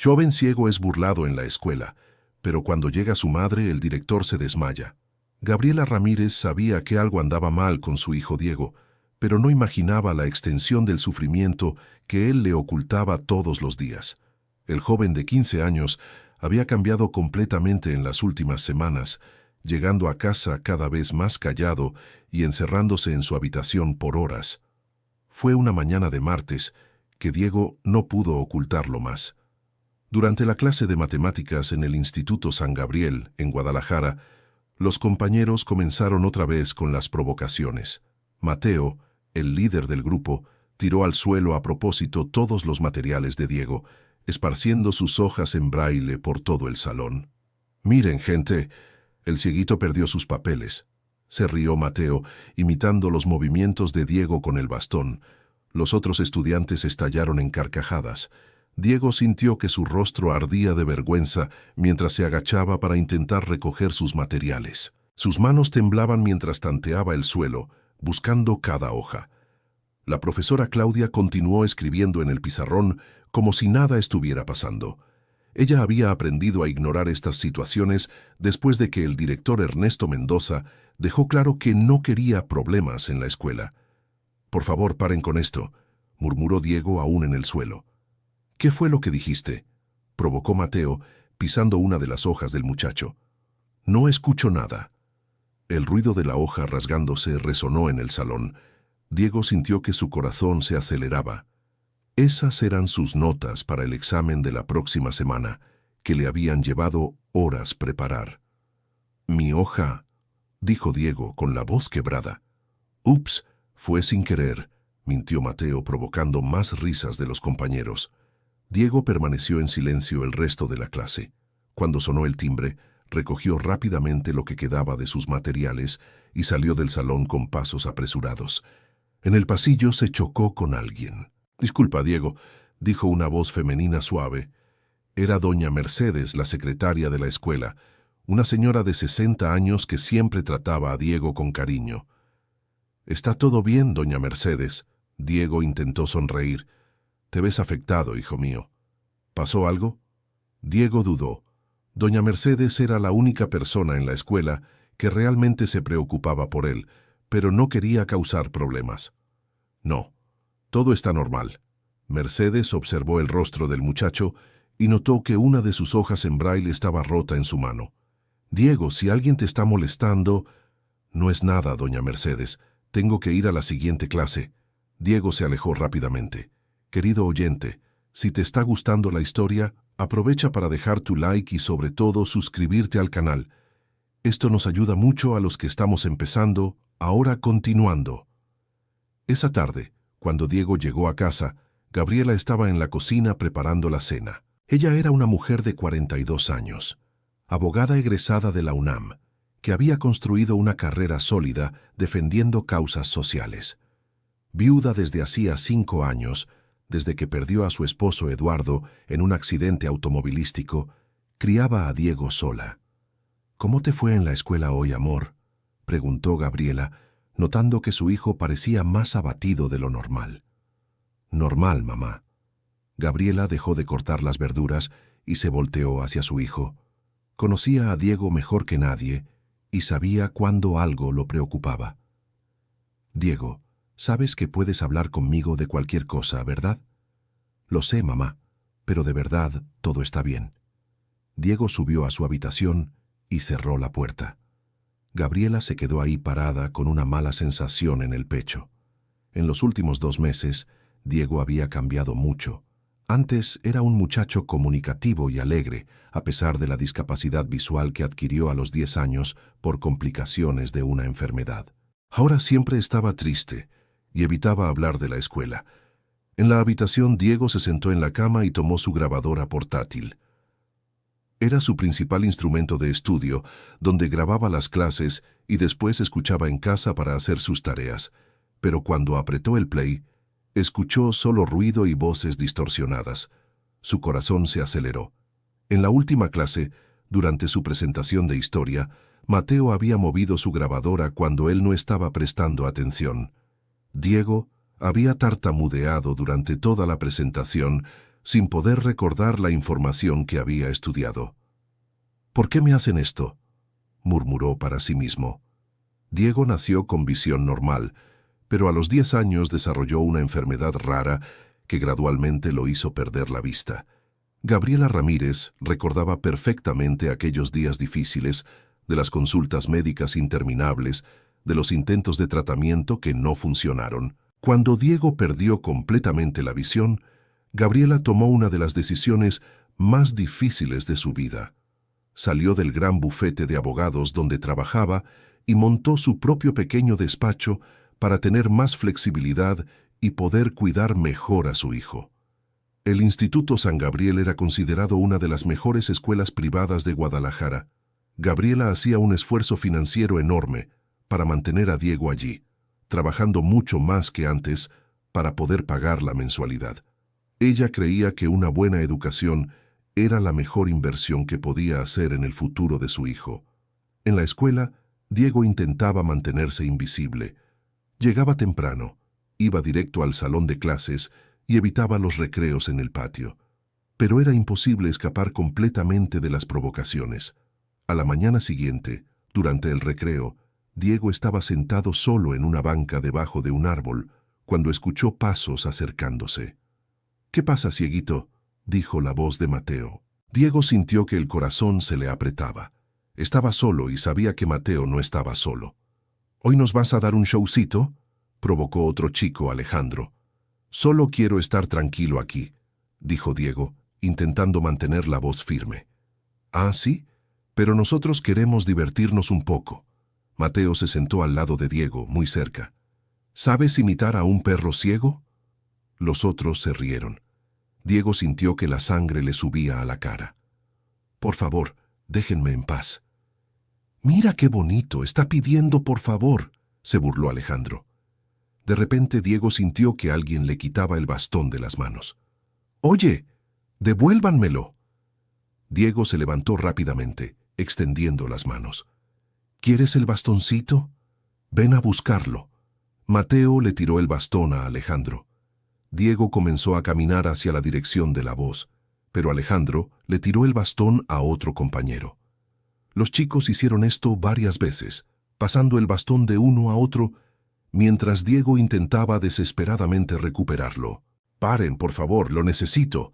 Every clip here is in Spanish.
Joven ciego es burlado en la escuela, pero cuando llega su madre el director se desmaya. Gabriela Ramírez sabía que algo andaba mal con su hijo Diego, pero no imaginaba la extensión del sufrimiento que él le ocultaba todos los días. El joven de 15 años había cambiado completamente en las últimas semanas, llegando a casa cada vez más callado y encerrándose en su habitación por horas. Fue una mañana de martes que Diego no pudo ocultarlo más. Durante la clase de matemáticas en el Instituto San Gabriel, en Guadalajara, los compañeros comenzaron otra vez con las provocaciones. Mateo, el líder del grupo, tiró al suelo a propósito todos los materiales de Diego, esparciendo sus hojas en braille por todo el salón. «Miren, gente», el cieguito perdió sus papeles. Se rió Mateo, imitando los movimientos de Diego con el bastón. Los otros estudiantes estallaron en carcajadas. Diego sintió que su rostro ardía de vergüenza mientras se agachaba para intentar recoger sus materiales. Sus manos temblaban mientras tanteaba el suelo, buscando cada hoja. La profesora Claudia continuó escribiendo en el pizarrón como si nada estuviera pasando. Ella había aprendido a ignorar estas situaciones después de que el director Ernesto Mendoza dejó claro que no quería problemas en la escuela. «Por favor, paren con esto», murmuró Diego aún en el suelo. «¿Qué fue lo que dijiste?», provocó Mateo, pisando una de las hojas del muchacho. «No escucho nada». El ruido de la hoja rasgándose resonó en el salón. Diego sintió que su corazón se aceleraba. Esas eran sus notas para el examen de la próxima semana, que le habían llevado horas preparar. «Mi hoja», dijo Diego con la voz quebrada. «Ups, fue sin querer», mintió Mateo, provocando más risas de los compañeros. Diego permaneció en silencio el resto de la clase. Cuando sonó el timbre, recogió rápidamente lo que quedaba de sus materiales y salió del salón con pasos apresurados. En el pasillo se chocó con alguien. «Disculpa, Diego», dijo una voz femenina suave. Era doña Mercedes, la secretaria de la escuela, una señora de 60 años que siempre trataba a Diego con cariño. «¿Está todo bien, doña Mercedes?», Diego intentó sonreír. «Te ves afectado, hijo mío. ¿Pasó algo?». Diego dudó. Doña Mercedes era la única persona en la escuela que realmente se preocupaba por él, pero no quería causar problemas. «No, todo está normal». Mercedes observó el rostro del muchacho y notó que una de sus hojas en braille estaba rota en su mano. «Diego, si alguien te está molestando...». «No es nada, doña Mercedes. Tengo que ir a la siguiente clase». Diego se alejó rápidamente. «Querido oyente, si te está gustando la historia, aprovecha para dejar tu like y sobre todo suscribirte al canal. Esto nos ayuda mucho a los que estamos empezando, ahora continuando». Esa tarde, cuando Diego llegó a casa, Gabriela estaba en la cocina preparando la cena. Ella era una mujer de 42 años, abogada egresada de la UNAM, que había construido una carrera sólida defendiendo causas sociales. Viuda desde hacía 5 años, desde que perdió a su esposo Eduardo en un accidente automovilístico, criaba a Diego sola. «¿Cómo te fue en la escuela hoy, amor?», preguntó Gabriela, notando que su hijo parecía más abatido de lo normal. «Normal, mamá». Gabriela dejó de cortar las verduras y se volteó hacia su hijo. Conocía a Diego mejor que nadie y sabía cuándo algo lo preocupaba. «Diego, sabes que puedes hablar conmigo de cualquier cosa, ¿verdad?». «Lo sé, mamá, pero de verdad todo está bien». Diego subió a su habitación y cerró la puerta. Gabriela se quedó ahí parada con una mala sensación en el pecho. En los últimos 2 meses, Diego había cambiado mucho. Antes era un muchacho comunicativo y alegre, a pesar de la discapacidad visual que adquirió a los 10 años por complicaciones de una enfermedad. Ahora siempre estaba triste y evitaba hablar de la escuela. En la habitación, Diego se sentó en la cama y tomó su grabadora portátil. Era su principal instrumento de estudio, donde grababa las clases y después escuchaba en casa para hacer sus tareas. Pero cuando apretó el play, escuchó solo ruido y voces distorsionadas. Su corazón se aceleró. En la última clase, durante su presentación de historia, Mateo había movido su grabadora cuando él no estaba prestando atención. Diego había tartamudeado durante toda la presentación, sin poder recordar la información que había estudiado. «¿Por qué me hacen esto?», murmuró para sí mismo. Diego nació con visión normal, pero a los 10 años desarrolló una enfermedad rara que gradualmente lo hizo perder la vista. Gabriela Ramírez recordaba perfectamente aquellos días difíciles, de las consultas médicas interminables, de los intentos de tratamiento que no funcionaron. Cuando Diego perdió completamente la visión, Gabriela tomó una de las decisiones más difíciles de su vida. Salió del gran bufete de abogados donde trabajaba y montó su propio pequeño despacho para tener más flexibilidad y poder cuidar mejor a su hijo. El Instituto San Gabriel era considerado una de las mejores escuelas privadas de Guadalajara. Gabriela hacía un esfuerzo financiero enorme para mantener a Diego allí, trabajando mucho más que antes para poder pagar la mensualidad. Ella creía que una buena educación era la mejor inversión que podía hacer en el futuro de su hijo. En la escuela, Diego intentaba mantenerse invisible. Llegaba temprano, iba directo al salón de clases y evitaba los recreos en el patio. Pero era imposible escapar completamente de las provocaciones. A la mañana siguiente, durante el recreo, Diego estaba sentado solo en una banca debajo de un árbol, cuando escuchó pasos acercándose. «¿Qué pasa, cieguito?», dijo la voz de Mateo. Diego sintió que el corazón se le apretaba. Estaba solo y sabía que Mateo no estaba solo. «¿Hoy nos vas a dar un showcito?», provocó otro chico, Alejandro. «Solo quiero estar tranquilo aquí», dijo Diego, intentando mantener la voz firme. «Ah, sí, pero nosotros queremos divertirnos un poco». Mateo se sentó al lado de Diego, muy cerca. «¿Sabes imitar a un perro ciego?». Los otros se rieron. Diego sintió que la sangre le subía a la cara. «Por favor, déjenme en paz». «Mira qué bonito, está pidiendo por favor», se burló Alejandro. De repente Diego sintió que alguien le quitaba el bastón de las manos. «Oye, devuélvanmelo». Diego se levantó rápidamente, extendiendo las manos. «¿Quieres el bastoncito? Ven a buscarlo». Mateo le tiró el bastón a Alejandro. Diego comenzó a caminar hacia la dirección de la voz, pero Alejandro le tiró el bastón a otro compañero. Los chicos hicieron esto varias veces, pasando el bastón de uno a otro, mientras Diego intentaba desesperadamente recuperarlo. «Paren, por favor, lo necesito».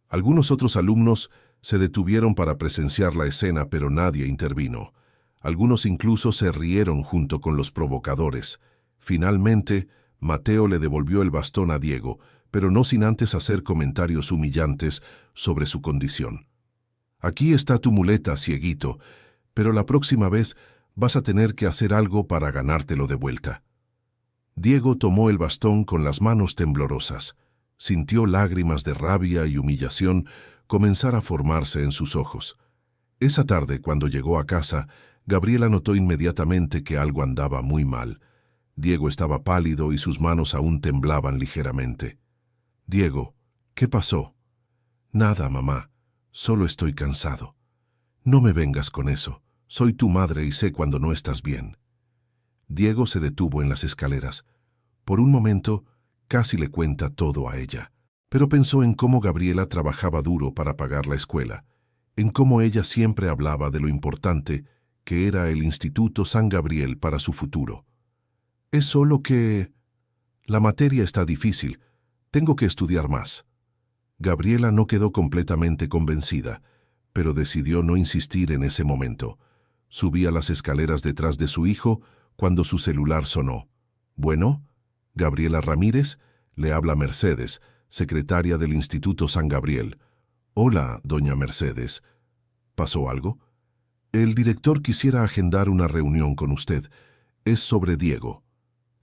Algunos otros alumnos se detuvieron para presenciar la escena, pero nadie intervino. Algunos incluso se rieron junto con los provocadores. Finalmente, Mateo le devolvió el bastón a Diego, pero no sin antes hacer comentarios humillantes sobre su condición. «Aquí está tu muleta, cieguito, pero la próxima vez vas a tener que hacer algo para ganártelo de vuelta». Diego tomó el bastón con las manos temblorosas. Sintió lágrimas de rabia y humillación comenzar a formarse en sus ojos. Esa tarde, cuando llegó a casa, Gabriela notó inmediatamente que algo andaba muy mal. Diego estaba pálido y sus manos aún temblaban ligeramente. «Diego, ¿qué pasó?». «Nada, mamá. Solo estoy cansado». «No me vengas con eso. Soy tu madre y sé cuando no estás bien». Diego se detuvo en las escaleras. Por un momento, casi le cuenta todo a ella. Pero pensó en cómo Gabriela trabajaba duro para pagar la escuela, en cómo ella siempre hablaba de lo importante que era el Instituto San Gabriel para su futuro. «Es solo que... la materia está difícil. Tengo que estudiar más». Gabriela no quedó completamente convencida, pero decidió no insistir en ese momento. Subía las escaleras detrás de su hijo cuando su celular sonó. «Bueno, Gabriela Ramírez», le habla Mercedes, secretaria del Instituto San Gabriel. «Hola, doña Mercedes. ¿Pasó algo?». «El director quisiera agendar una reunión con usted. Es sobre Diego».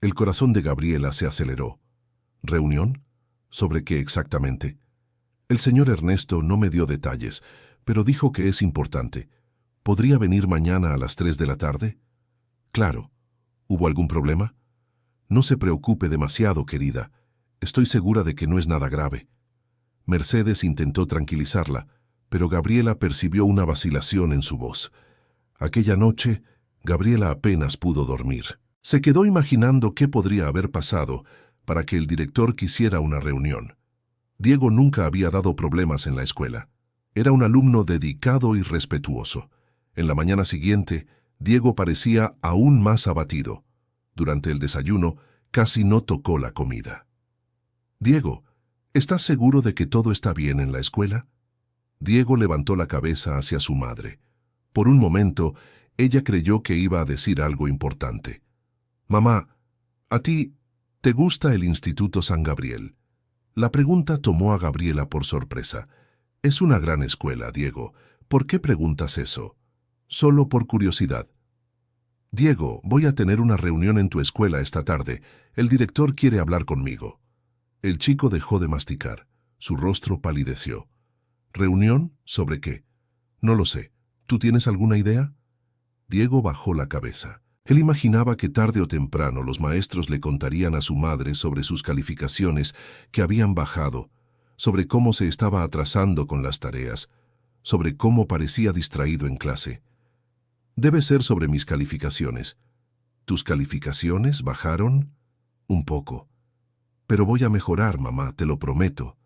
El corazón de Gabriela se aceleró. «¿Reunión? ¿Sobre qué exactamente?». «El señor Ernesto no me dio detalles, pero dijo que es importante. ¿Podría venir mañana a las 3 de la tarde?». «Claro. ¿Hubo algún problema?». «No se preocupe demasiado, querida. Estoy segura de que no es nada grave». Mercedes intentó tranquilizarla, pero Gabriela percibió una vacilación en su voz. Aquella noche, Gabriela apenas pudo dormir. Se quedó imaginando qué podría haber pasado para que el director quisiera una reunión. Diego nunca había dado problemas en la escuela. Era un alumno dedicado y respetuoso. En la mañana siguiente, Diego parecía aún más abatido. Durante el desayuno, casi no tocó la comida. «Diego, ¿estás seguro de que todo está bien en la escuela?» Diego levantó la cabeza hacia su madre. Por un momento, ella creyó que iba a decir algo importante. «Mamá, ¿a ti te gusta el Instituto San Gabriel?» La pregunta tomó a Gabriela por sorpresa. «Es una gran escuela, Diego. ¿Por qué preguntas eso?» «Solo por curiosidad». «Diego, voy a tener una reunión en tu escuela esta tarde. El director quiere hablar conmigo». El chico dejó de masticar. Su rostro palideció. «¿Reunión? ¿Sobre qué?» «No lo sé. ¿Tú tienes alguna idea?» Diego bajó la cabeza. Él imaginaba que tarde o temprano los maestros le contarían a su madre sobre sus calificaciones que habían bajado, sobre cómo se estaba atrasando con las tareas, sobre cómo parecía distraído en clase. «Debe ser sobre mis calificaciones». «¿Tus calificaciones bajaron?» «Un poco». «Pero voy a mejorar, mamá, te lo prometo».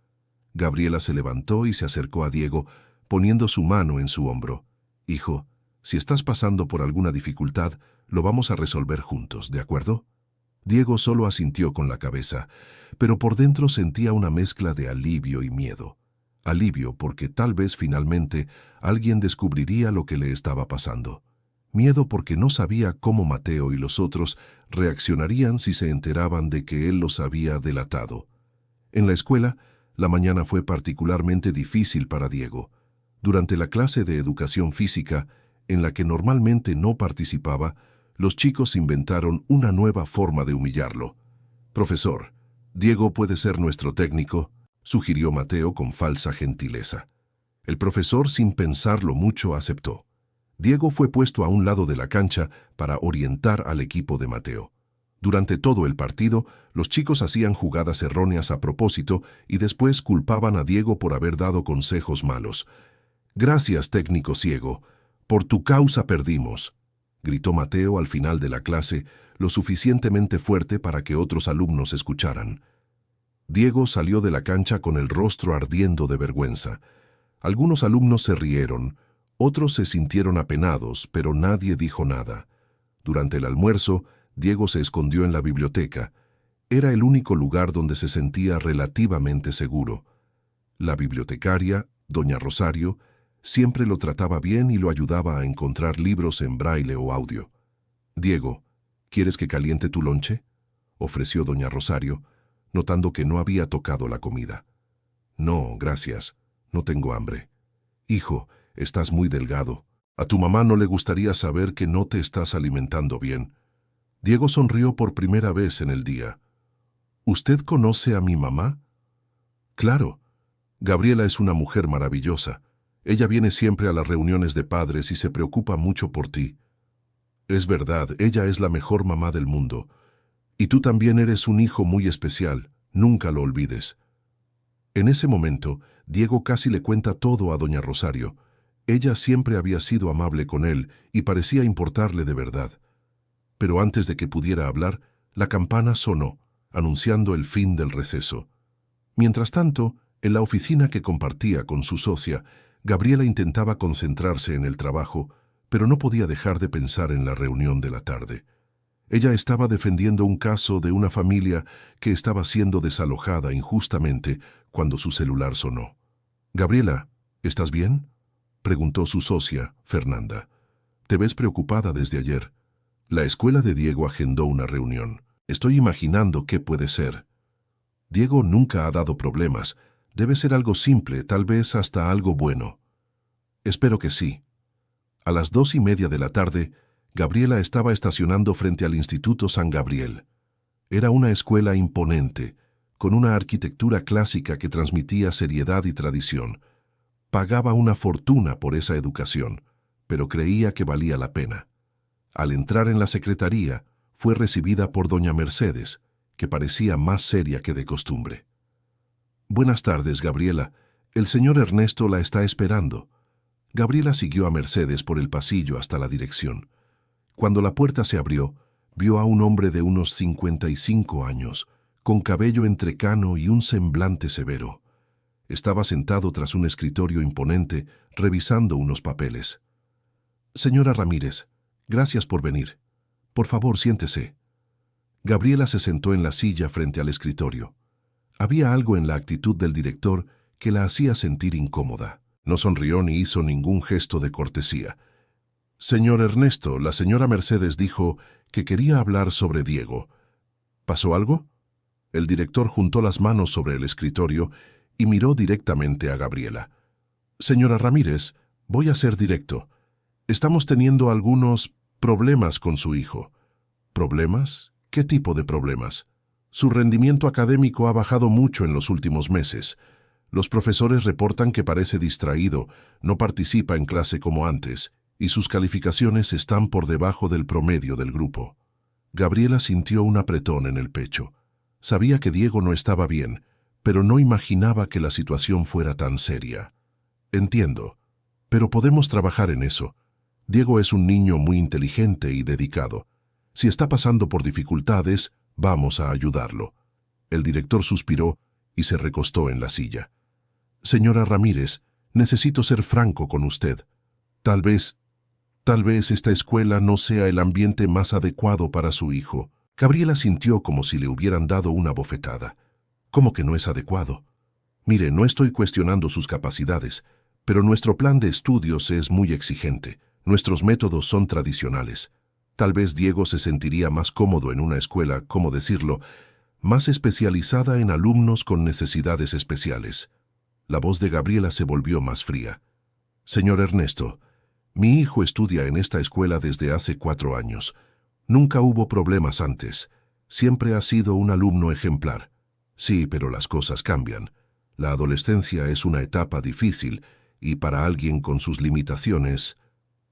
Gabriela se levantó y se acercó a Diego, poniendo su mano en su hombro. «Hijo, si estás pasando por alguna dificultad, lo vamos a resolver juntos, ¿de acuerdo?» Diego solo asintió con la cabeza, pero por dentro sentía una mezcla de alivio y miedo. Alivio porque tal vez finalmente alguien descubriría lo que le estaba pasando. Miedo porque no sabía cómo Mateo y los otros reaccionarían si se enteraban de que él los había delatado. En la escuela, la mañana fue particularmente difícil para Diego. Durante la clase de educación física, en la que normalmente no participaba, los chicos inventaron una nueva forma de humillarlo. «Profesor, Diego puede ser nuestro técnico», sugirió Mateo con falsa gentileza. El profesor, sin pensarlo mucho, aceptó. Diego fue puesto a un lado de la cancha para orientar al equipo de Mateo. Durante todo el partido, los chicos hacían jugadas erróneas a propósito y después culpaban a Diego por haber dado consejos malos. «Gracias, técnico ciego. Por tu causa perdimos», gritó Mateo al final de la clase, lo suficientemente fuerte para que otros alumnos escucharan. Diego salió de la cancha con el rostro ardiendo de vergüenza. Algunos alumnos se rieron, otros se sintieron apenados, pero nadie dijo nada. Durante el almuerzo, Diego se escondió en la biblioteca. Era el único lugar donde se sentía relativamente seguro. La bibliotecaria, doña Rosario, siempre lo trataba bien y lo ayudaba a encontrar libros en braille o audio. «Diego, ¿quieres que caliente tu lonche?», ofreció doña Rosario, notando que no había tocado la comida. «No, gracias. No tengo hambre». «Hijo, estás muy delgado. A tu mamá no le gustaría saber que no te estás alimentando bien». Diego sonrió por primera vez en el día. «¿Usted conoce a mi mamá?» «Claro. Gabriela es una mujer maravillosa. Ella viene siempre a las reuniones de padres y se preocupa mucho por ti». «Es verdad, ella es la mejor mamá del mundo. Y tú también eres un hijo muy especial. Nunca lo olvides». En ese momento, Diego casi le cuenta todo a doña Rosario. Ella siempre había sido amable con él y parecía importarle de verdad. Pero antes de que pudiera hablar, la campana sonó, anunciando el fin del receso. Mientras tanto, en la oficina que compartía con su socia, Gabriela intentaba concentrarse en el trabajo, pero no podía dejar de pensar en la reunión de la tarde. Ella estaba defendiendo un caso de una familia que estaba siendo desalojada injustamente cuando su celular sonó. «Gabriela, ¿estás bien?», preguntó su socia, Fernanda. «Te ves preocupada desde ayer». La escuela de Diego agendó una reunión. «Estoy imaginando qué puede ser». «Diego nunca ha dado problemas. Debe ser algo simple, tal vez hasta algo bueno». «Espero que sí». A las 2:30 de la tarde, Gabriela estaba estacionando frente al Instituto San Gabriel. Era una escuela imponente, con una arquitectura clásica que transmitía seriedad y tradición. Pagaba una fortuna por esa educación, pero creía que valía la pena. Al entrar en la secretaría, fue recibida por doña Mercedes, que parecía más seria que de costumbre. «Buenas tardes, Gabriela. El señor Ernesto la está esperando». Gabriela siguió a Mercedes por el pasillo hasta la dirección. Cuando la puerta se abrió, vio a un hombre de unos 55 años, con cabello entrecano y un semblante severo. Estaba sentado tras un escritorio imponente, revisando unos papeles. «Señora Ramírez, gracias por venir. Por favor, siéntese». Gabriela se sentó en la silla frente al escritorio. Había algo en la actitud del director que la hacía sentir incómoda. No sonrió ni hizo ningún gesto de cortesía. «Señor Ernesto, la señora Mercedes dijo que quería hablar sobre Diego. ¿Pasó algo?» El director juntó las manos sobre el escritorio y miró directamente a Gabriela. «Señora Ramírez, voy a ser directo. Estamos teniendo algunos problemas con su hijo». «¿Problemas? ¿Qué tipo de problemas?» «Su rendimiento académico ha bajado mucho en los últimos meses. Los profesores reportan que parece distraído, no participa en clase como antes, y sus calificaciones están por debajo del promedio del grupo». Gabriela sintió un apretón en el pecho. Sabía que Diego no estaba bien, pero no imaginaba que la situación fuera tan seria. «Entiendo, pero podemos trabajar en eso. Diego es un niño muy inteligente y dedicado. Si está pasando por dificultades, vamos a ayudarlo». El director suspiró y se recostó en la silla. «Señora Ramírez, necesito ser franco con usted. Tal vez esta escuela no sea el ambiente más adecuado para su hijo». Gabriela sintió como si le hubieran dado una bofetada. «¿Cómo que no es adecuado? Mire, no estoy cuestionando sus capacidades, pero nuestro plan de estudios es muy exigente. Nuestros métodos son tradicionales. Tal vez Diego se sentiría más cómodo en una escuela, ¿cómo decirlo?, más especializada en alumnos con necesidades especiales». La voz de Gabriela se volvió más fría. «Señor Ernesto, mi hijo estudia en esta escuela desde hace 4 años. Nunca hubo problemas antes. Siempre ha sido un alumno ejemplar. Sí, pero las cosas cambian. La adolescencia es una etapa difícil y para alguien con sus limitaciones».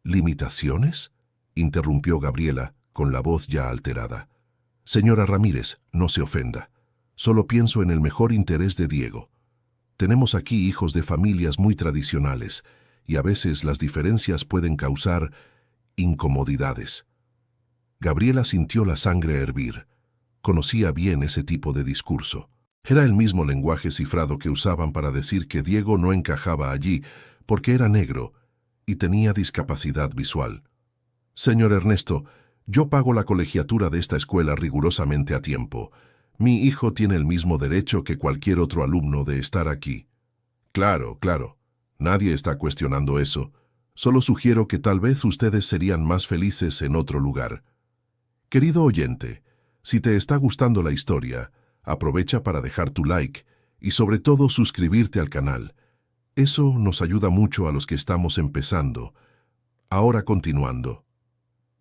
«¿Limitaciones?», interrumpió Gabriela, con la voz ya alterada. «Señora Ramírez, no se ofenda. Solo pienso en el mejor interés de Diego. Tenemos aquí hijos de familias muy tradicionales y a veces las diferencias pueden causar incomodidades». Gabriela sintió la sangre hervir. Conocía bien ese tipo de discurso. Era el mismo lenguaje cifrado que usaban para decir que Diego no encajaba allí porque era negro y tenía discapacidad visual. «Señor Ernesto, yo pago la colegiatura de esta escuela rigurosamente a tiempo. Mi hijo tiene el mismo derecho que cualquier otro alumno de estar aquí». «Claro, claro. Nadie está cuestionando eso. Solo sugiero que tal vez ustedes serían más felices en otro lugar». Querido oyente, si te está gustando la historia, aprovecha para dejar tu like y sobre todo suscribirte al canal. Eso nos ayuda mucho a los que estamos empezando. Ahora continuando.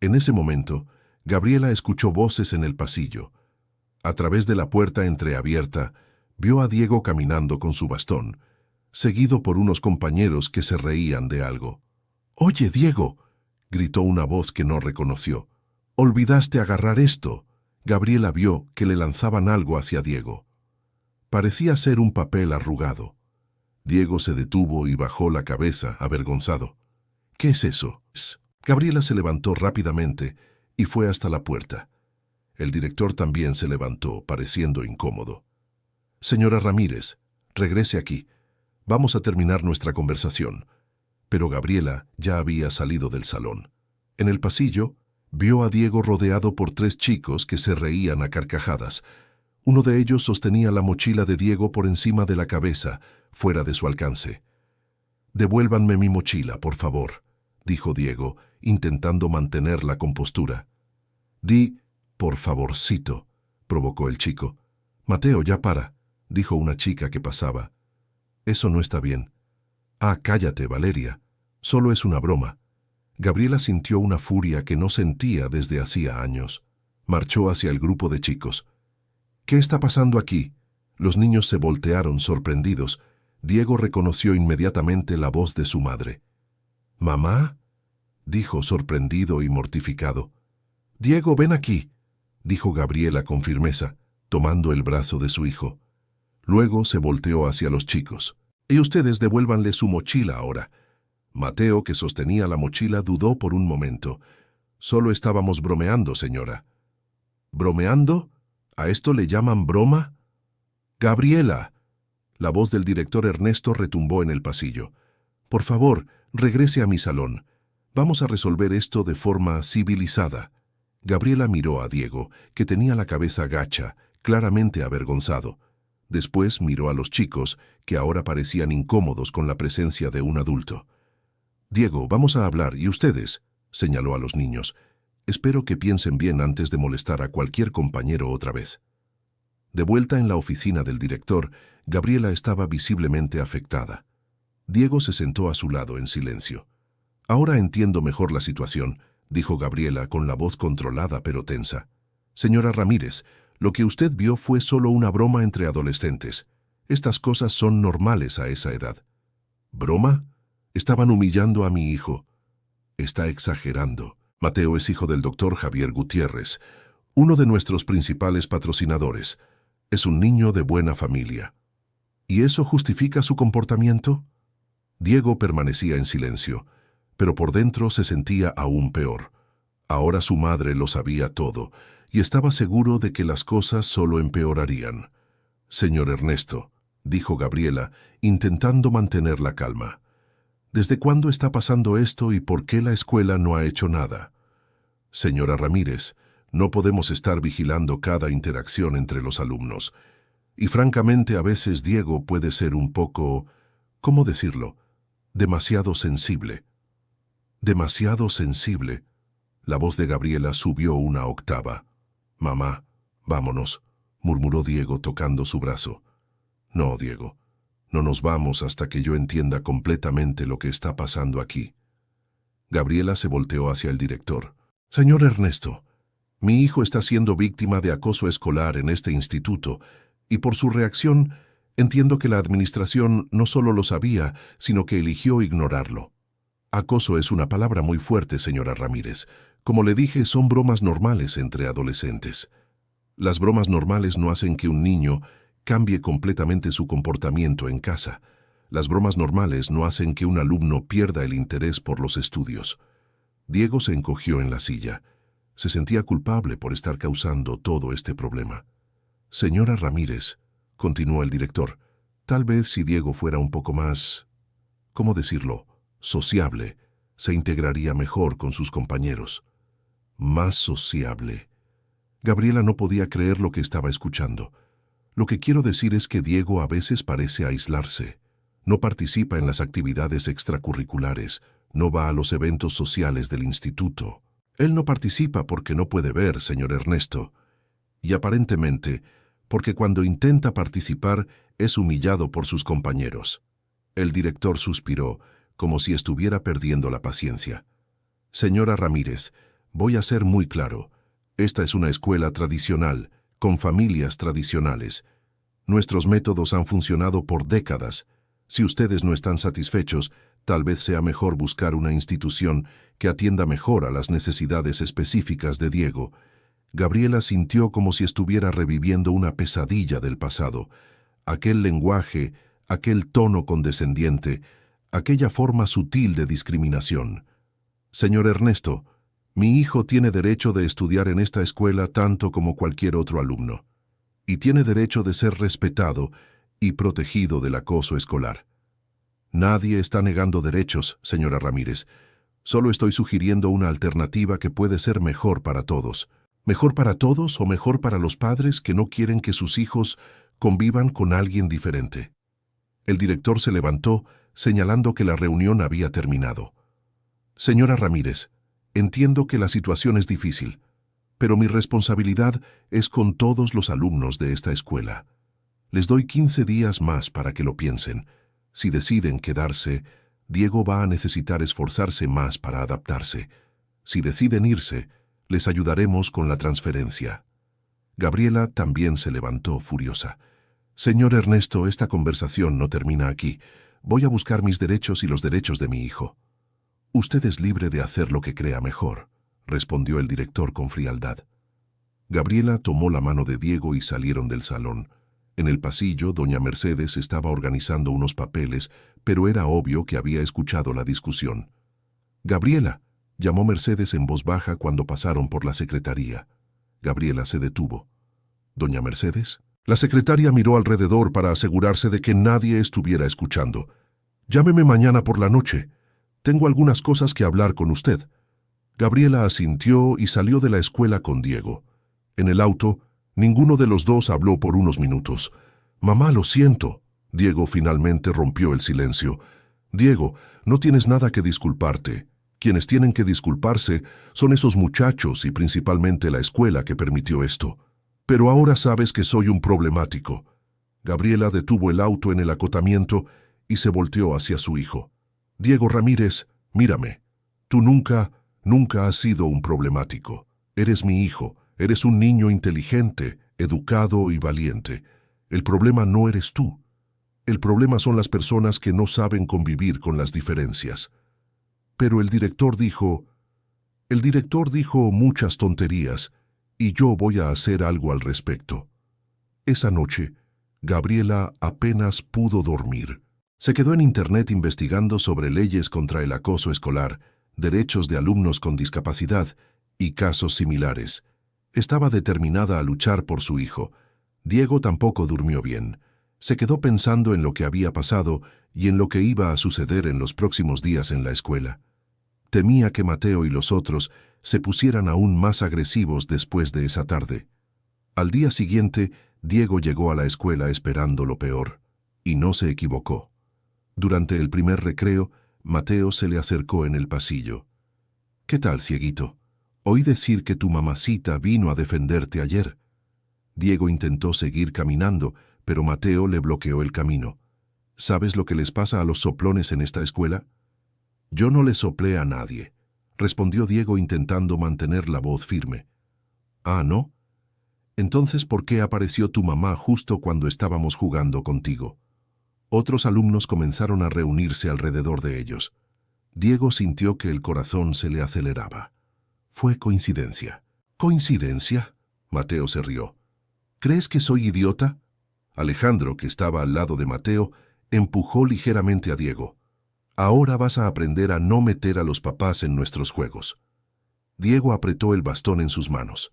En ese momento, Gabriela escuchó voces en el pasillo. A través de la puerta entreabierta, vio a Diego caminando con su bastón, seguido por unos compañeros que se reían de algo. «Oye, Diego», gritó una voz que no reconoció. «Olvidaste agarrar esto». Gabriela vio que le lanzaban algo hacia Diego. Parecía ser un papel arrugado. Diego se detuvo y bajó la cabeza, avergonzado. «¿Qué es eso?». Gabriela se levantó rápidamente y fue hasta la puerta. El director también se levantó, pareciendo incómodo. «Señora Ramírez, regrese aquí. Vamos a terminar nuestra conversación». Pero Gabriela ya había salido del salón. En el pasillo, vio a Diego rodeado por 3 chicos que se reían a carcajadas. Uno de ellos sostenía la mochila de Diego por encima de la cabeza, fuera de su alcance. «Devuélvanme mi mochila, por favor», dijo Diego, intentando mantener la compostura. «Di, por favorcito», provocó el chico. «Mateo, ya para», dijo una chica que pasaba. «Eso no está bien». «Ah, cállate, Valeria. Solo es una broma». Gabriela sintió una furia que no sentía desde hacía años. Marchó hacia el grupo de chicos. «¿Qué está pasando aquí?». Los niños se voltearon sorprendidos. Diego reconoció inmediatamente la voz de su madre. «¿Mamá?», dijo sorprendido y mortificado. «Diego, ven aquí», dijo Gabriela con firmeza, tomando el brazo de su hijo. Luego se volteó hacia los chicos. «Y ustedes devuélvanle su mochila ahora». Mateo, que sostenía la mochila, dudó por un momento. «Solo estábamos bromeando, señora». «¿Bromeando? ¿A esto le llaman broma?». «Gabriela». La voz del director Ernesto retumbó en el pasillo. «Por favor, regrese a mi salón. Vamos a resolver esto de forma civilizada». Gabriela miró a Diego, que tenía la cabeza gacha, claramente avergonzado. Después miró a los chicos, que ahora parecían incómodos con la presencia de un adulto. «Diego, vamos a hablar, y ustedes», señaló a los niños. «Espero que piensen bien antes de molestar a cualquier compañero otra vez». De vuelta en la oficina del director, Gabriela estaba visiblemente afectada. Diego se sentó a su lado en silencio. «Ahora entiendo mejor la situación», dijo Gabriela con la voz controlada pero tensa. «Señora Ramírez, lo que usted vio fue solo una broma entre adolescentes. Estas cosas son normales a esa edad». «¿Broma? Estaban humillando a mi hijo». «Está exagerando. Mateo es hijo del doctor Javier Gutiérrez, uno de nuestros principales patrocinadores. Es un niño de buena familia». «¿Y eso justifica su comportamiento?». Diego permanecía en silencio, pero por dentro se sentía aún peor. Ahora su madre lo sabía todo, y estaba seguro de que las cosas solo empeorarían. «Señor Ernesto», dijo Gabriela, intentando mantener la calma. «¿Desde cuándo está pasando esto y por qué la escuela no ha hecho nada?». «Señora Ramírez, no podemos estar vigilando cada interacción entre los alumnos. Y francamente a veces Diego puede ser un poco, ¿cómo decirlo?, demasiado sensible». «¿Demasiado sensible?». La voz de Gabriela subió una octava. «Mamá, vámonos», murmuró Diego tocando su brazo. «No, Diego, no nos vamos hasta que yo entienda completamente lo que está pasando aquí». Gabriela se volteó hacia el director. «Señor Ernesto, mi hijo está siendo víctima de acoso escolar en este instituto, y por su reacción entiendo que la administración no solo lo sabía, sino que eligió ignorarlo». «Acoso es una palabra muy fuerte, señora Ramírez. Como le dije, son bromas normales entre adolescentes. Las bromas normales no hacen que un niño cambie completamente su comportamiento en casa. Las bromas normales no hacen que un alumno pierda el interés por los estudios». Diego se encogió en la silla. Se sentía culpable por estar causando todo este problema. «Señora Ramírez», continuó el director, «tal vez si Diego fuera un poco más, ¿cómo decirlo?, sociable, se integraría mejor con sus compañeros». «Más sociable». Gabriela no podía creer lo que estaba escuchando. «Lo que quiero decir es que Diego a veces parece aislarse. No participa en las actividades extracurriculares, no va a los eventos sociales del instituto. Él no participa porque no puede ver, señor Ernesto. Y aparentemente, porque cuando intenta participar es humillado por sus compañeros». El director suspiró, como si estuviera perdiendo la paciencia. «Señora Ramírez, voy a ser muy claro. Esta es una escuela tradicional, con familias tradicionales. Nuestros métodos han funcionado por décadas. Si ustedes no están satisfechos, tal vez sea mejor buscar una institución que atienda mejor a las necesidades específicas de Diego». Gabriela sintió como si estuviera reviviendo una pesadilla del pasado. Aquel lenguaje, aquel tono condescendiente, aquella forma sutil de discriminación. «Señor Ernesto, mi hijo tiene derecho de estudiar en esta escuela tanto como cualquier otro alumno. Y tiene derecho de ser respetado y protegido del acoso escolar». «Nadie está negando derechos, señora Ramírez. Solo estoy sugiriendo una alternativa que puede ser mejor para todos». ¿Mejor para todos o mejor para los padres que no quieren que sus hijos convivan con alguien diferente? El director se levantó, señalando que la reunión había terminado. «Señora Ramírez, entiendo que la situación es difícil, pero mi responsabilidad es con todos los alumnos de esta escuela. Les doy 15 días más para que lo piensen. Si deciden quedarse, Diego va a necesitar esforzarse más para adaptarse. Si deciden irse, les ayudaremos con la transferencia». Gabriela también se levantó furiosa. «Señor Ernesto, esta conversación no termina aquí. Voy a buscar mis derechos y los derechos de mi hijo». «Usted es libre de hacer lo que crea mejor», respondió el director con frialdad. Gabriela tomó la mano de Diego y salieron del salón. En el pasillo, doña Mercedes estaba organizando unos papeles, pero era obvio que había escuchado la discusión. «Gabriela», llamó Mercedes en voz baja cuando pasaron por la secretaría. Gabriela se detuvo. «¿Doña Mercedes?». La secretaria miró alrededor para asegurarse de que nadie estuviera escuchando. Llámeme mañana por la noche. Tengo algunas cosas que hablar con usted. Gabriela asintió y salió de la escuela con Diego. En el auto, ninguno de los dos habló por unos minutos. Mamá, lo siento. Diego finalmente rompió el silencio. Diego, no tienes nada que disculparte. Quienes tienen que disculparse son esos muchachos y principalmente la escuela que permitió esto. Pero ahora sabes que soy un problemático. Gabriela detuvo el auto en el acotamiento y se volteó hacia su hijo. Diego Ramírez, mírame. Tú nunca has sido un problemático. Eres mi hijo. Eres un niño inteligente, educado y valiente. El problema no eres tú. El problema son las personas que no saben convivir con las diferencias. Pero el director dijo muchas tonterías y yo voy a hacer algo al respecto. Esa noche, Gabriela apenas pudo dormir. Se quedó en internet investigando sobre leyes contra el acoso escolar, derechos de alumnos con discapacidad y casos similares. Estaba determinada a luchar por su hijo. Diego tampoco durmió bien. Se quedó pensando en lo que había pasado y en lo que iba a suceder en los próximos días en la escuela. Temía que Mateo y los otros se pusieran aún más agresivos después de esa tarde. Al día siguiente, Diego llegó a la escuela esperando lo peor, y no se equivocó. Durante el primer recreo, Mateo se le acercó en el pasillo. «¿Qué tal, cieguito? Oí decir que tu mamacita vino a defenderte ayer». Diego intentó seguir caminando, pero Mateo le bloqueó el camino. «¿Sabes lo que les pasa a los soplones en esta escuela?» «Yo no le soplé a nadie», respondió Diego intentando mantener la voz firme. «Ah, ¿no? Entonces, ¿por qué apareció tu mamá justo cuando estábamos jugando contigo?» Otros alumnos comenzaron a reunirse alrededor de ellos. Diego sintió que el corazón se le aceleraba. Fue coincidencia. ¿Coincidencia? Mateo se rió. ¿Crees que soy idiota? Alejandro, que estaba al lado de Mateo, empujó ligeramente a Diego. Ahora vas a aprender a no meter a los papás en nuestros juegos. Diego apretó el bastón en sus manos.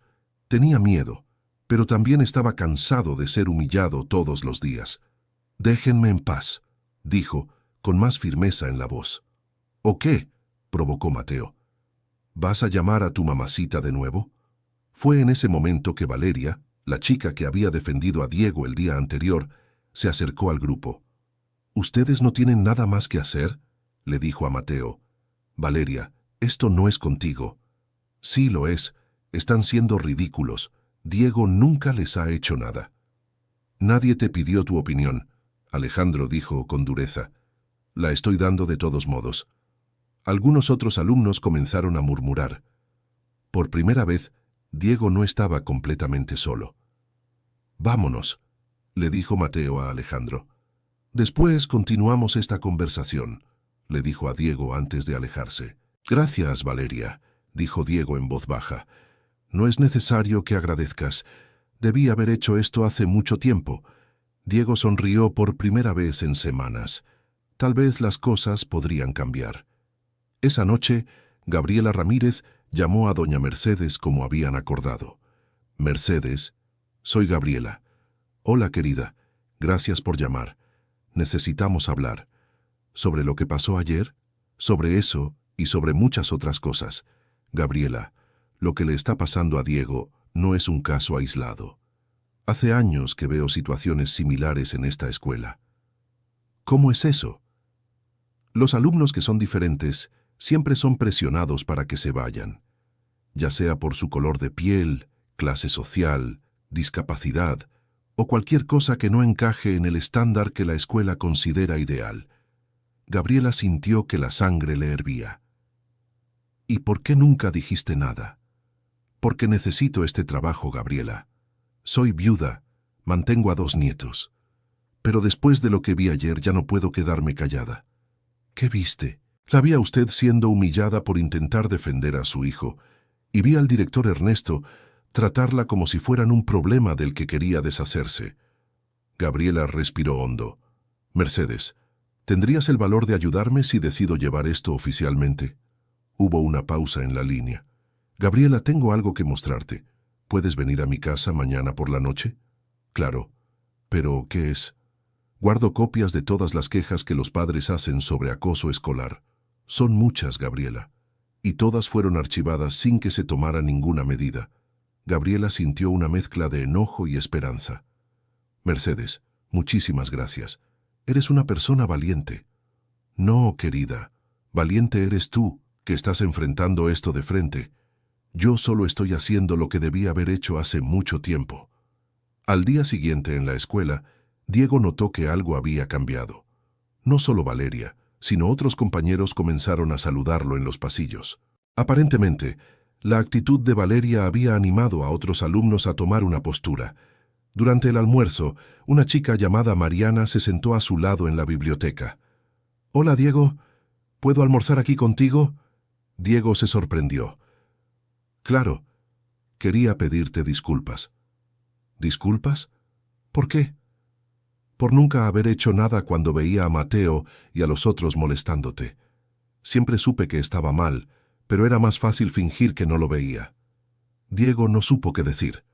Tenía miedo, pero también estaba cansado de ser humillado todos los días. «Déjenme en paz», dijo, con más firmeza en la voz. «¿O qué?», provocó Mateo. «¿Vas a llamar a tu mamacita de nuevo?» Fue en ese momento que Valeria, la chica que había defendido a Diego el día anterior, se acercó al grupo. «¿Ustedes no tienen nada más que hacer?», le dijo a Mateo. «Valeria, esto no es contigo». «Sí lo es. Están siendo ridículos. Diego nunca les ha hecho nada». «Nadie te pidió tu opinión», Alejandro dijo con dureza. «La estoy dando de todos modos». Algunos otros alumnos comenzaron a murmurar. Por primera vez, Diego no estaba completamente solo. «Vámonos», le dijo Mateo a Alejandro. «Después continuamos esta conversación», le dijo a Diego antes de alejarse. «Gracias, Valeria», dijo Diego en voz baja. «No es necesario que agradezcas. Debí haber hecho esto hace mucho tiempo». Diego sonrió por primera vez en semanas. Tal vez las cosas podrían cambiar. Esa noche, Gabriela Ramírez llamó a doña Mercedes como habían acordado. «Mercedes, soy Gabriela. Hola, querida. Gracias por llamar. Necesitamos hablar. ¿Sobre lo que pasó ayer? Sobre eso y sobre muchas otras cosas. Gabriela, lo que le está pasando a Diego no es un caso aislado. Hace años que veo situaciones similares en esta escuela». «¿Cómo es eso?» «Los alumnos que son diferentes siempre son presionados para que se vayan, ya sea por su color de piel, clase social, discapacidad o cualquier cosa que no encaje en el estándar que la escuela considera ideal». Gabriela sintió que la sangre le hervía. «¿Y por qué nunca dijiste nada?» «Porque necesito este trabajo, Gabriela. Soy viuda, mantengo a 2 nietos. Pero después de lo que vi ayer ya no puedo quedarme callada». «¿Qué viste?» «La vi a usted siendo humillada por intentar defender a su hijo, y vi al director Ernesto tratarla como si fueran un problema del que quería deshacerse». Gabriela respiró hondo. «Mercedes, ¿tendrías el valor de ayudarme si decido llevar esto oficialmente?» Hubo una pausa en la línea. «Gabriela, tengo algo que mostrarte. ¿Puedes venir a mi casa mañana por la noche?» «Claro. ¿Pero qué es? Guardo copias de todas las quejas que los padres hacen sobre acoso escolar. Son muchas, Gabriela, y todas fueron archivadas sin que se tomara ninguna medida. Gabriela sintió una mezcla de enojo y esperanza. Mercedes, muchísimas gracias. Eres una persona valiente. No, querida, valiente eres tú, que estás enfrentando esto de frente. Yo solo estoy haciendo lo que debía haber hecho hace mucho tiempo. Al día siguiente en la escuela, Diego notó que algo había cambiado. No solo Valeria, sino otros compañeros comenzaron a saludarlo en los pasillos. Aparentemente, la actitud de Valeria había animado a otros alumnos a tomar una postura. Durante el almuerzo, una chica llamada Mariana se sentó a su lado en la biblioteca. «Hola, Diego. ¿Puedo almorzar aquí contigo?» Diego se sorprendió. «Claro. Quería pedirte disculpas». «¿Disculpas? ¿Por qué?» «Por nunca haber hecho nada cuando veía a Mateo y a los otros molestándote. Siempre supe que estaba mal, pero era más fácil fingir que no lo veía». Diego no supo qué decir.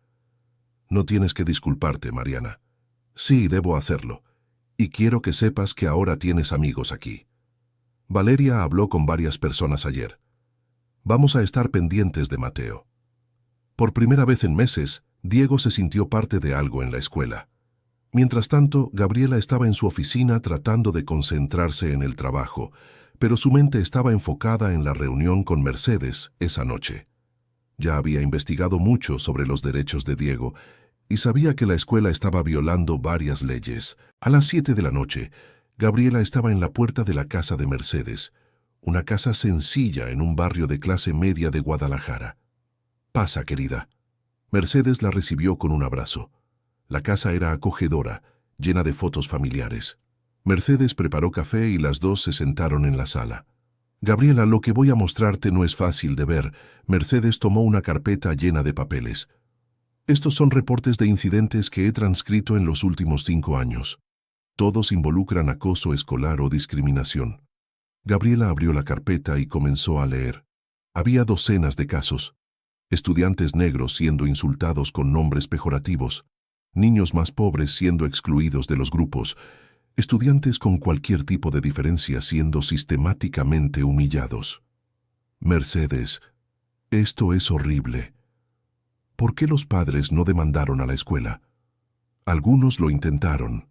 «No tienes que disculparte, Mariana. Sí, debo hacerlo. Y quiero que sepas que ahora tienes amigos aquí. Valeria habló con varias personas ayer. Vamos a estar pendientes de Mateo». Por primera vez en meses, Diego se sintió parte de algo en la escuela. Mientras tanto, Gabriela estaba en su oficina tratando de concentrarse en el trabajo, pero su mente estaba enfocada en la reunión con Mercedes esa noche. Ya había investigado mucho sobre los derechos de Diego y sabía que la escuela estaba violando varias leyes. A las 7 de la noche, Gabriela estaba en la puerta de la casa de Mercedes, una casa sencilla en un barrio de clase media de Guadalajara. «Pasa, querida». Mercedes la recibió con un abrazo. La casa era acogedora, llena de fotos familiares. Mercedes preparó café y las dos se sentaron en la sala. «Gabriela, lo que voy a mostrarte no es fácil de ver». Mercedes tomó una carpeta llena de papeles. «Estos son reportes de incidentes que he transcrito en los últimos 5 años. Todos involucran acoso escolar o discriminación». Gabriela abrió la carpeta y comenzó a leer. Había docenas de casos. Estudiantes negros siendo insultados con nombres pejorativos, niños más pobres siendo excluidos de los grupos, estudiantes con cualquier tipo de diferencia siendo sistemáticamente humillados. «Mercedes, esto es horrible. ¿Por qué los padres no demandaron a la escuela? Algunos lo intentaron,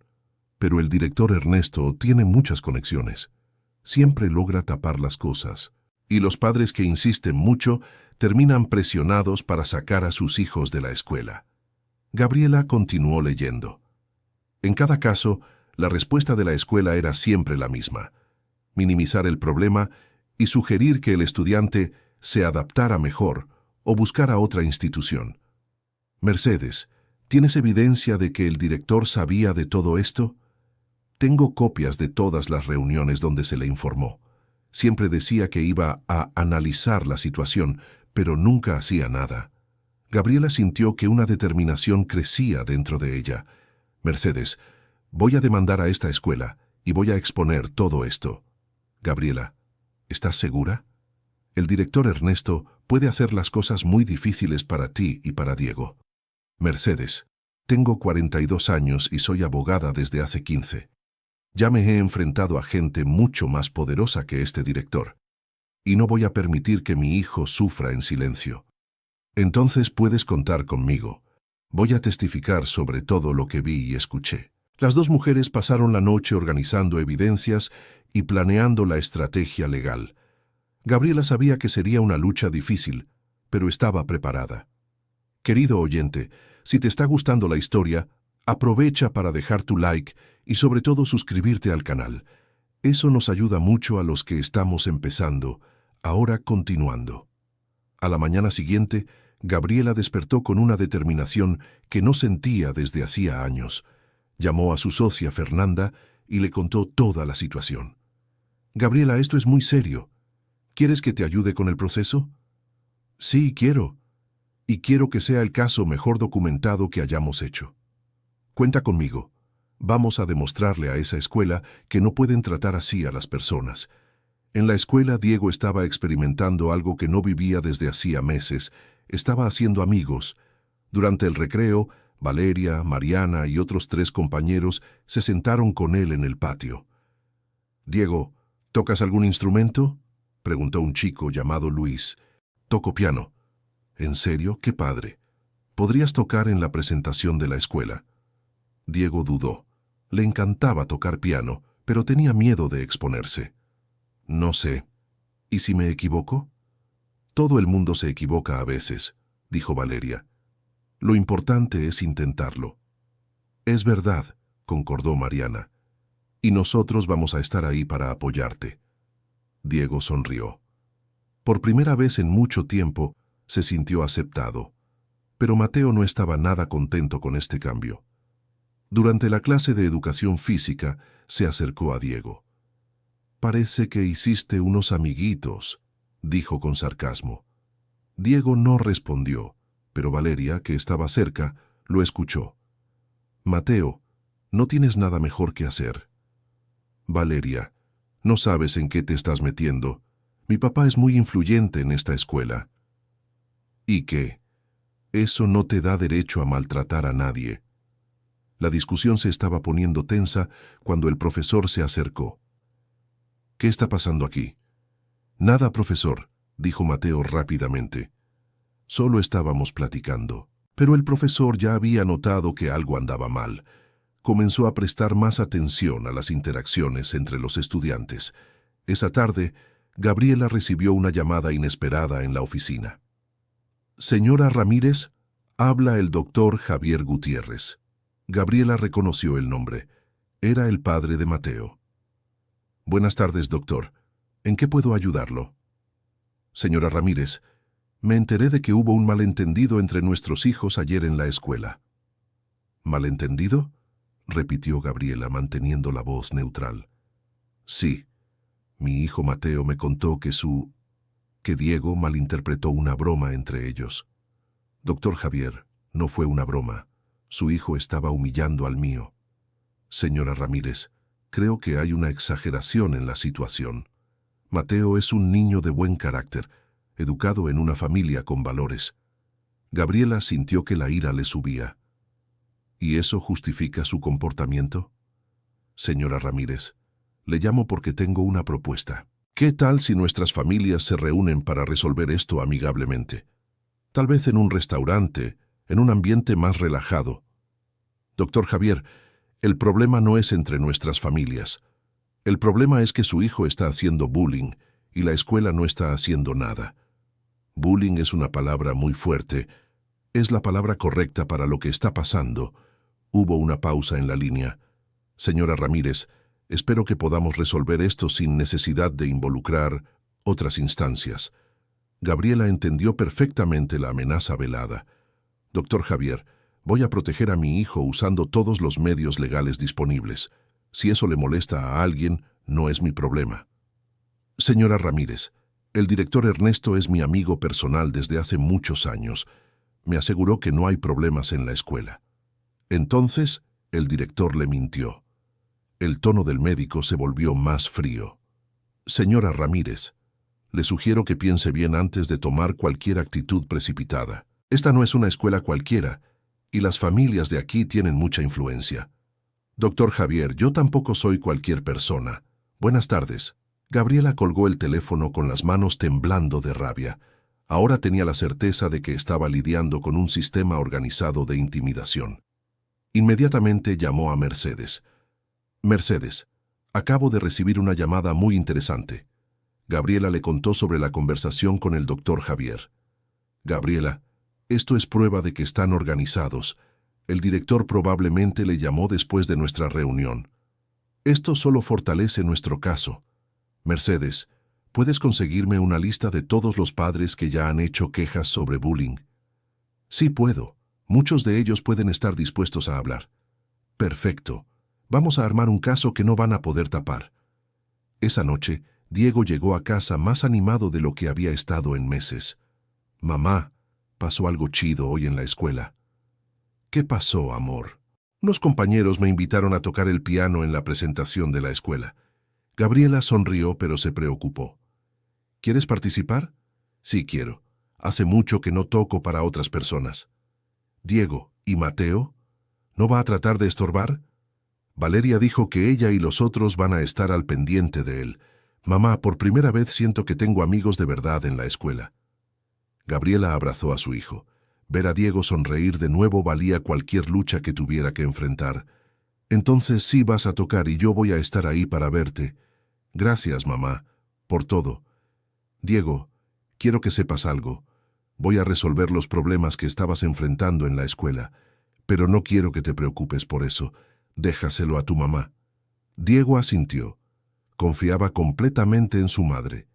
pero el director Ernesto tiene muchas conexiones. Siempre logra tapar las cosas, y los padres que insisten mucho terminan presionados para sacar a sus hijos de la escuela». Gabriela continuó leyendo. En cada caso, la respuesta de la escuela era siempre la misma: minimizar el problema y sugerir que el estudiante se adaptara mejor o buscara otra institución. «Mercedes, ¿tienes evidencia de que el director sabía de todo esto?» «Tengo copias de todas las reuniones donde se le informó. Siempre decía que iba a analizar la situación, pero nunca hacía nada». Gabriela sintió que una determinación crecía dentro de ella. «Mercedes, voy a demandar a esta escuela y voy a exponer todo esto». «Gabriela, ¿estás segura? El director Ernesto puede hacer las cosas muy difíciles para ti y para Diego». «Mercedes, tengo 42 años y soy abogada desde hace 15. Ya me he enfrentado a gente mucho más poderosa que este director, y no voy a permitir que mi hijo sufra en silencio. Entonces puedes contar conmigo. Voy a testificar sobre todo lo que vi y escuché». Las dos mujeres pasaron la noche organizando evidencias y planeando la estrategia legal. Gabriela sabía que sería una lucha difícil, pero estaba preparada. Querido oyente, si te está gustando la historia, aprovecha para dejar tu like y sobre todo suscribirte al canal. Eso nos ayuda mucho a los que estamos empezando. Ahora continuando. A la mañana siguiente, Gabriela despertó con una determinación que no sentía desde hacía años. Llamó a su socia Fernanda y le contó toda la situación. «Gabriela, esto es muy serio. ¿Quieres que te ayude con el proceso?» «Sí, quiero. Y quiero que sea el caso mejor documentado que hayamos hecho. Cuenta conmigo. Vamos a demostrarle a esa escuela que no pueden tratar así a las personas». En la escuela, Diego estaba experimentando algo que no vivía desde hacía meses. Estaba haciendo amigos. Durante el recreo, Valeria, Mariana y otros 3 compañeros se sentaron con él en el patio. «Diego, ¿tocas algún instrumento?», preguntó un chico llamado Luis. «Toco piano». «¿En serio? ¡Qué padre! ¿Podrías tocar en la presentación de la escuela?». Diego dudó. Le encantaba tocar piano, pero tenía miedo de exponerse. «No sé. ¿Y si me equivoco?». «Todo el mundo se equivoca a veces», dijo Valeria. «Lo importante es intentarlo». «Es verdad», concordó Mariana. «Y nosotros vamos a estar ahí para apoyarte». Diego sonrió. Por primera vez en mucho tiempo se sintió aceptado. Pero Mateo no estaba nada contento con este cambio. Durante la clase de educación física se acercó a Diego. «Parece que hiciste unos amiguitos», dijo con sarcasmo. Diego no respondió, pero Valeria, que estaba cerca, lo escuchó. «Mateo, no tienes nada mejor que hacer». «Valeria, no sabes en qué te estás metiendo. Mi papá es muy influyente en esta escuela». «¿Y qué? Eso no te da derecho a maltratar a nadie». La discusión se estaba poniendo tensa cuando el profesor se acercó. «¿Qué está pasando aquí?». «Nada, profesor», dijo Mateo rápidamente. «Solo estábamos platicando». Pero el profesor ya había notado que algo andaba mal. Comenzó a prestar más atención a las interacciones entre los estudiantes. Esa tarde, Gabriela recibió una llamada inesperada en la oficina. «Señora Ramírez, habla el doctor Javier Gutiérrez». Gabriela reconoció el nombre. Era el padre de Mateo. «Buenas tardes, doctor. ¿En qué puedo ayudarlo?». «Señora Ramírez, me enteré de que hubo un malentendido entre nuestros hijos ayer en la escuela». «¿Malentendido?», repitió Gabriela manteniendo la voz neutral. «Sí. Mi hijo Mateo me contó que Diego malinterpretó una broma entre ellos». «Doctor Javier, no fue una broma. Su hijo estaba humillando al mío». «Señora Ramírez, creo que hay una exageración en la situación. Mateo es un niño de buen carácter, educado en una familia con valores». Gabriela sintió que la ira le subía. «¿Y eso justifica su comportamiento?». «Señora Ramírez, le llamo porque tengo una propuesta. ¿Qué tal si nuestras familias se reúnen para resolver esto amigablemente? Tal vez en un restaurante, en un ambiente más relajado». «Doctor Javier, el problema no es entre nuestras familias. El problema es que su hijo está haciendo bullying y la escuela no está haciendo nada». «Bullying es una palabra muy fuerte. Es la palabra correcta para lo que está pasando». Hubo una pausa en la línea. «Señora Ramírez, espero que podamos resolver esto sin necesidad de involucrar otras instancias». Gabriela entendió perfectamente la amenaza velada. «Doctor Javier, voy a proteger a mi hijo usando todos los medios legales disponibles. Si eso le molesta a alguien, no es mi problema». «Señora Ramírez, el director Ernesto es mi amigo personal desde hace muchos años. Me aseguró que no hay problemas en la escuela». Entonces, el director le mintió. El tono del médico se volvió más frío. «Señora Ramírez, le sugiero que piense bien antes de tomar cualquier actitud precipitada. Esta no es una escuela cualquiera, y las familias de aquí tienen mucha influencia». «Doctor Javier, yo tampoco soy cualquier persona. Buenas tardes». Gabriela colgó el teléfono con las manos temblando de rabia. Ahora tenía la certeza de que estaba lidiando con un sistema organizado de intimidación. Inmediatamente llamó a Mercedes. «Mercedes, acabo de recibir una llamada muy interesante». Gabriela le contó sobre la conversación con el doctor Javier. «Gabriela, esto es prueba de que están organizados. El director probablemente le llamó después de nuestra reunión. Esto solo fortalece nuestro caso. Mercedes, ¿puedes conseguirme una lista de todos los padres que ya han hecho quejas sobre bullying?». «Sí puedo. Muchos de ellos pueden estar dispuestos a hablar». «Perfecto. Vamos a armar un caso que no van a poder tapar». Esa noche, Diego llegó a casa más animado de lo que había estado en meses. «Mamá, pasó algo chido hoy en la escuela». «¿Qué pasó, amor?». «Unos compañeros me invitaron a tocar el piano en la presentación de la escuela». Gabriela sonrió, pero se preocupó. «¿Quieres participar?». «Sí, quiero. Hace mucho que no toco para otras personas». «Diego, ¿Y Mateo? ¿No va a tratar de estorbar? Valeria dijo que ella y los otros van a estar al pendiente de él. Mamá, por primera vez siento que tengo amigos de verdad en la escuela. Gabriela abrazó a su hijo. Ver a Diego sonreír de nuevo valía cualquier lucha que tuviera que enfrentar. Entonces sí vas a tocar y yo voy a estar ahí para verte. Gracias, mamá, por todo. Diego, quiero que sepas algo. Voy a resolver los problemas que estabas enfrentando en la escuela, pero no quiero que te preocupes por eso. Déjaselo a tu mamá. Diego asintió. Confiaba completamente en su madre.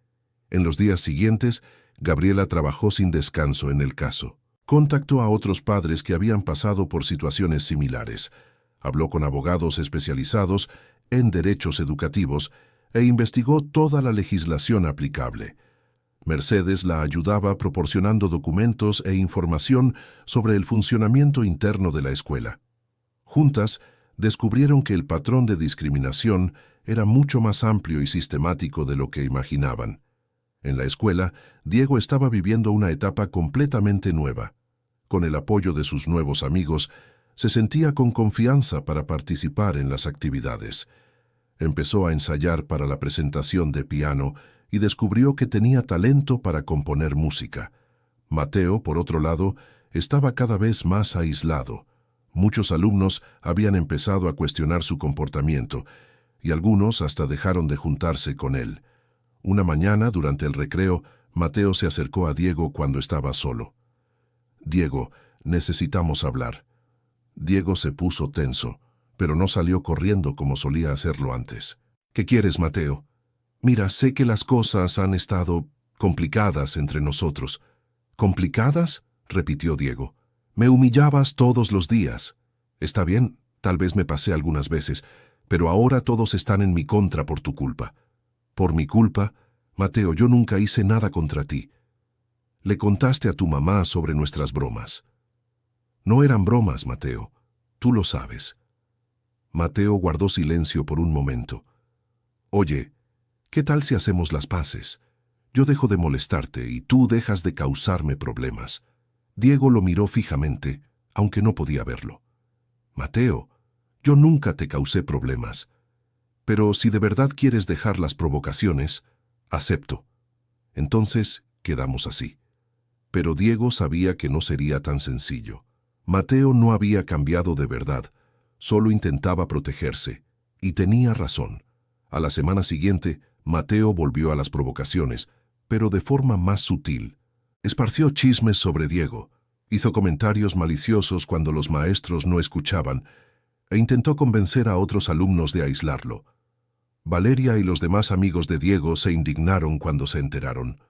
En los días siguientes, Gabriela trabajó sin descanso en el caso. Contactó a otros padres que habían pasado por situaciones similares. Habló con abogados especializados en derechos educativos e investigó toda la legislación aplicable. Mercedes la ayudaba proporcionando documentos e información sobre el funcionamiento interno de la escuela. Juntas, descubrieron que el patrón de discriminación era mucho más amplio y sistemático de lo que imaginaban. En la escuela, Diego estaba viviendo una etapa completamente nueva. Con el apoyo de sus nuevos amigos, se sentía con confianza para participar en las actividades. Empezó a ensayar para la presentación de piano y descubrió que tenía talento para componer música. Mateo, por otro lado, estaba cada vez más aislado. Muchos alumnos habían empezado a cuestionar su comportamiento, y algunos hasta dejaron de juntarse con él. Una mañana, durante el recreo, Mateo se acercó a Diego cuando estaba solo. «Diego, necesitamos hablar». Diego se puso tenso, pero no salió corriendo como solía hacerlo antes. «¿Qué quieres, Mateo?» «Mira, sé que las cosas han estado complicadas entre nosotros». «¿Complicadas?», repitió Diego. «Me humillabas todos los días». «Está bien, tal vez me pasé algunas veces, pero ahora todos están en mi contra por tu culpa». «¿Por mi culpa? Mateo, yo nunca hice nada contra ti». «Le contaste a tu mamá sobre nuestras bromas». «No eran bromas, Mateo. Tú lo sabes». Mateo guardó silencio por un momento. «Oye, ¿qué tal si hacemos las paces? Yo dejo de molestarte y tú dejas de causarme problemas». Diego lo miró fijamente, aunque no podía verlo. «Mateo, yo nunca te causé problemas. Pero si de verdad quieres dejar las provocaciones, acepto. Entonces, quedamos así». Pero Diego sabía que no sería tan sencillo. Mateo no había cambiado de verdad, solo intentaba protegerse, y tenía razón. A la semana siguiente, Mateo volvió a las provocaciones, pero de forma más sutil. Esparció chismes sobre Diego, hizo comentarios maliciosos cuando los maestros no escuchaban, e intentó convencer a otros alumnos de aislarlo. Valeria y los demás amigos de Diego se indignaron cuando se enteraron.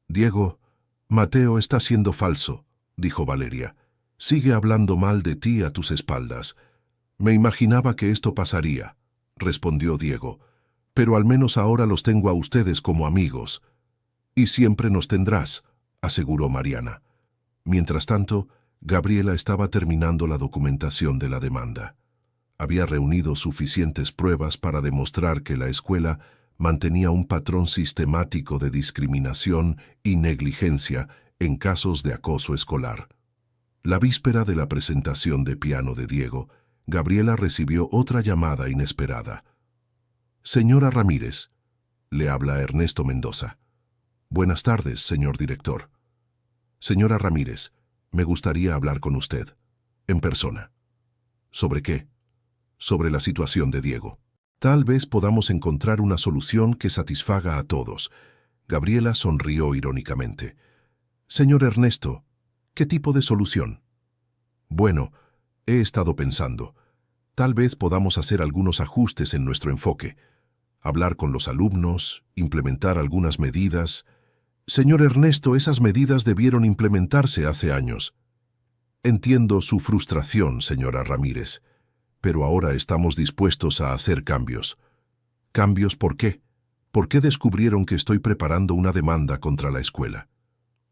«Diego, Mateo está siendo falso», dijo Valeria. «Sigue hablando mal de ti a tus espaldas». «Me imaginaba que esto pasaría», respondió Diego, «pero al menos ahora los tengo a ustedes como amigos». «Y siempre nos tendrás», aseguró Mariana. Mientras tanto, Gabriela estaba terminando la documentación de la demanda. Había reunido suficientes pruebas para demostrar que la escuela mantenía un patrón sistemático de discriminación y negligencia en casos de acoso escolar. La víspera de la presentación de piano de Diego, Gabriela recibió otra llamada inesperada. «Señora Ramírez», le habla Ernesto Mendoza. «Buenas tardes, señor director». «Señora Ramírez, me gustaría hablar con usted, en persona». «¿Sobre qué?» «Sobre la situación de Diego. Tal vez podamos encontrar una solución que satisfaga a todos». Gabriela sonrió irónicamente. «Señor Ernesto, ¿qué tipo de solución?» «Bueno, he estado pensando. Tal vez podamos hacer algunos ajustes en nuestro enfoque. Hablar con los alumnos, implementar algunas medidas». «Señor Ernesto, esas medidas debieron implementarse hace años». «Entiendo su frustración, señora Ramírez, pero ahora estamos dispuestos a hacer cambios». «¿Cambios por qué? ¿Por qué descubrieron que estoy preparando una demanda contra la escuela?»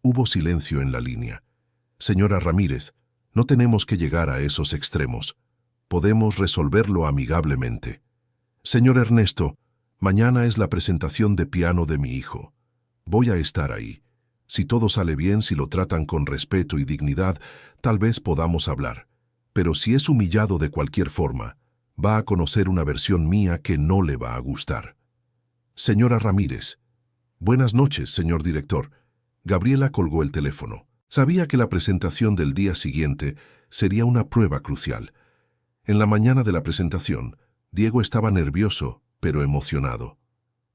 Hubo silencio en la línea. «Señora Ramírez, no tenemos que llegar a esos extremos. Podemos resolverlo amigablemente». «Señor Ernesto, mañana es la presentación de piano de mi hijo. Voy a estar ahí. Si todo sale bien, si lo tratan con respeto y dignidad, tal vez podamos hablar. pero si es humillado de cualquier forma, va a conocer una versión mía que no le va a gustar. Señora Ramírez. Buenas noches, señor director. Gabriela colgó el teléfono. Sabía que la presentación del día siguiente sería una prueba crucial. En la mañana de la presentación, Diego estaba nervioso, pero emocionado.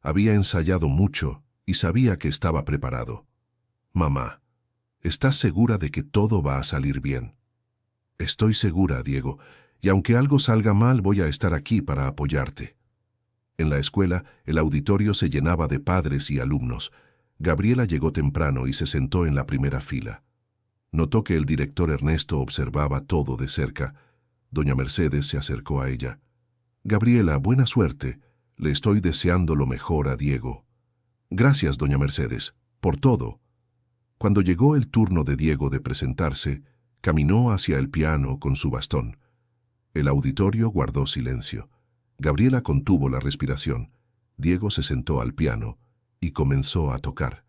Había ensayado mucho y sabía que estaba preparado. Mamá, ¿estás segura de que todo va a salir bien? Estoy segura, Diego, y aunque algo salga mal, voy a estar aquí para apoyarte. En la escuela, el auditorio se llenaba de padres y alumnos. Gabriela llegó temprano y se sentó en la primera fila. Notó que el director Ernesto observaba todo de cerca. Doña Mercedes se acercó a ella. Gabriela, buena suerte. Le estoy deseando lo mejor a Diego. Gracias, doña Mercedes, por todo. Cuando llegó el turno de Diego de presentarse, caminó hacia el piano con su bastón. El auditorio guardó silencio. Gabriela contuvo la respiración. Diego se sentó al piano y comenzó a tocar.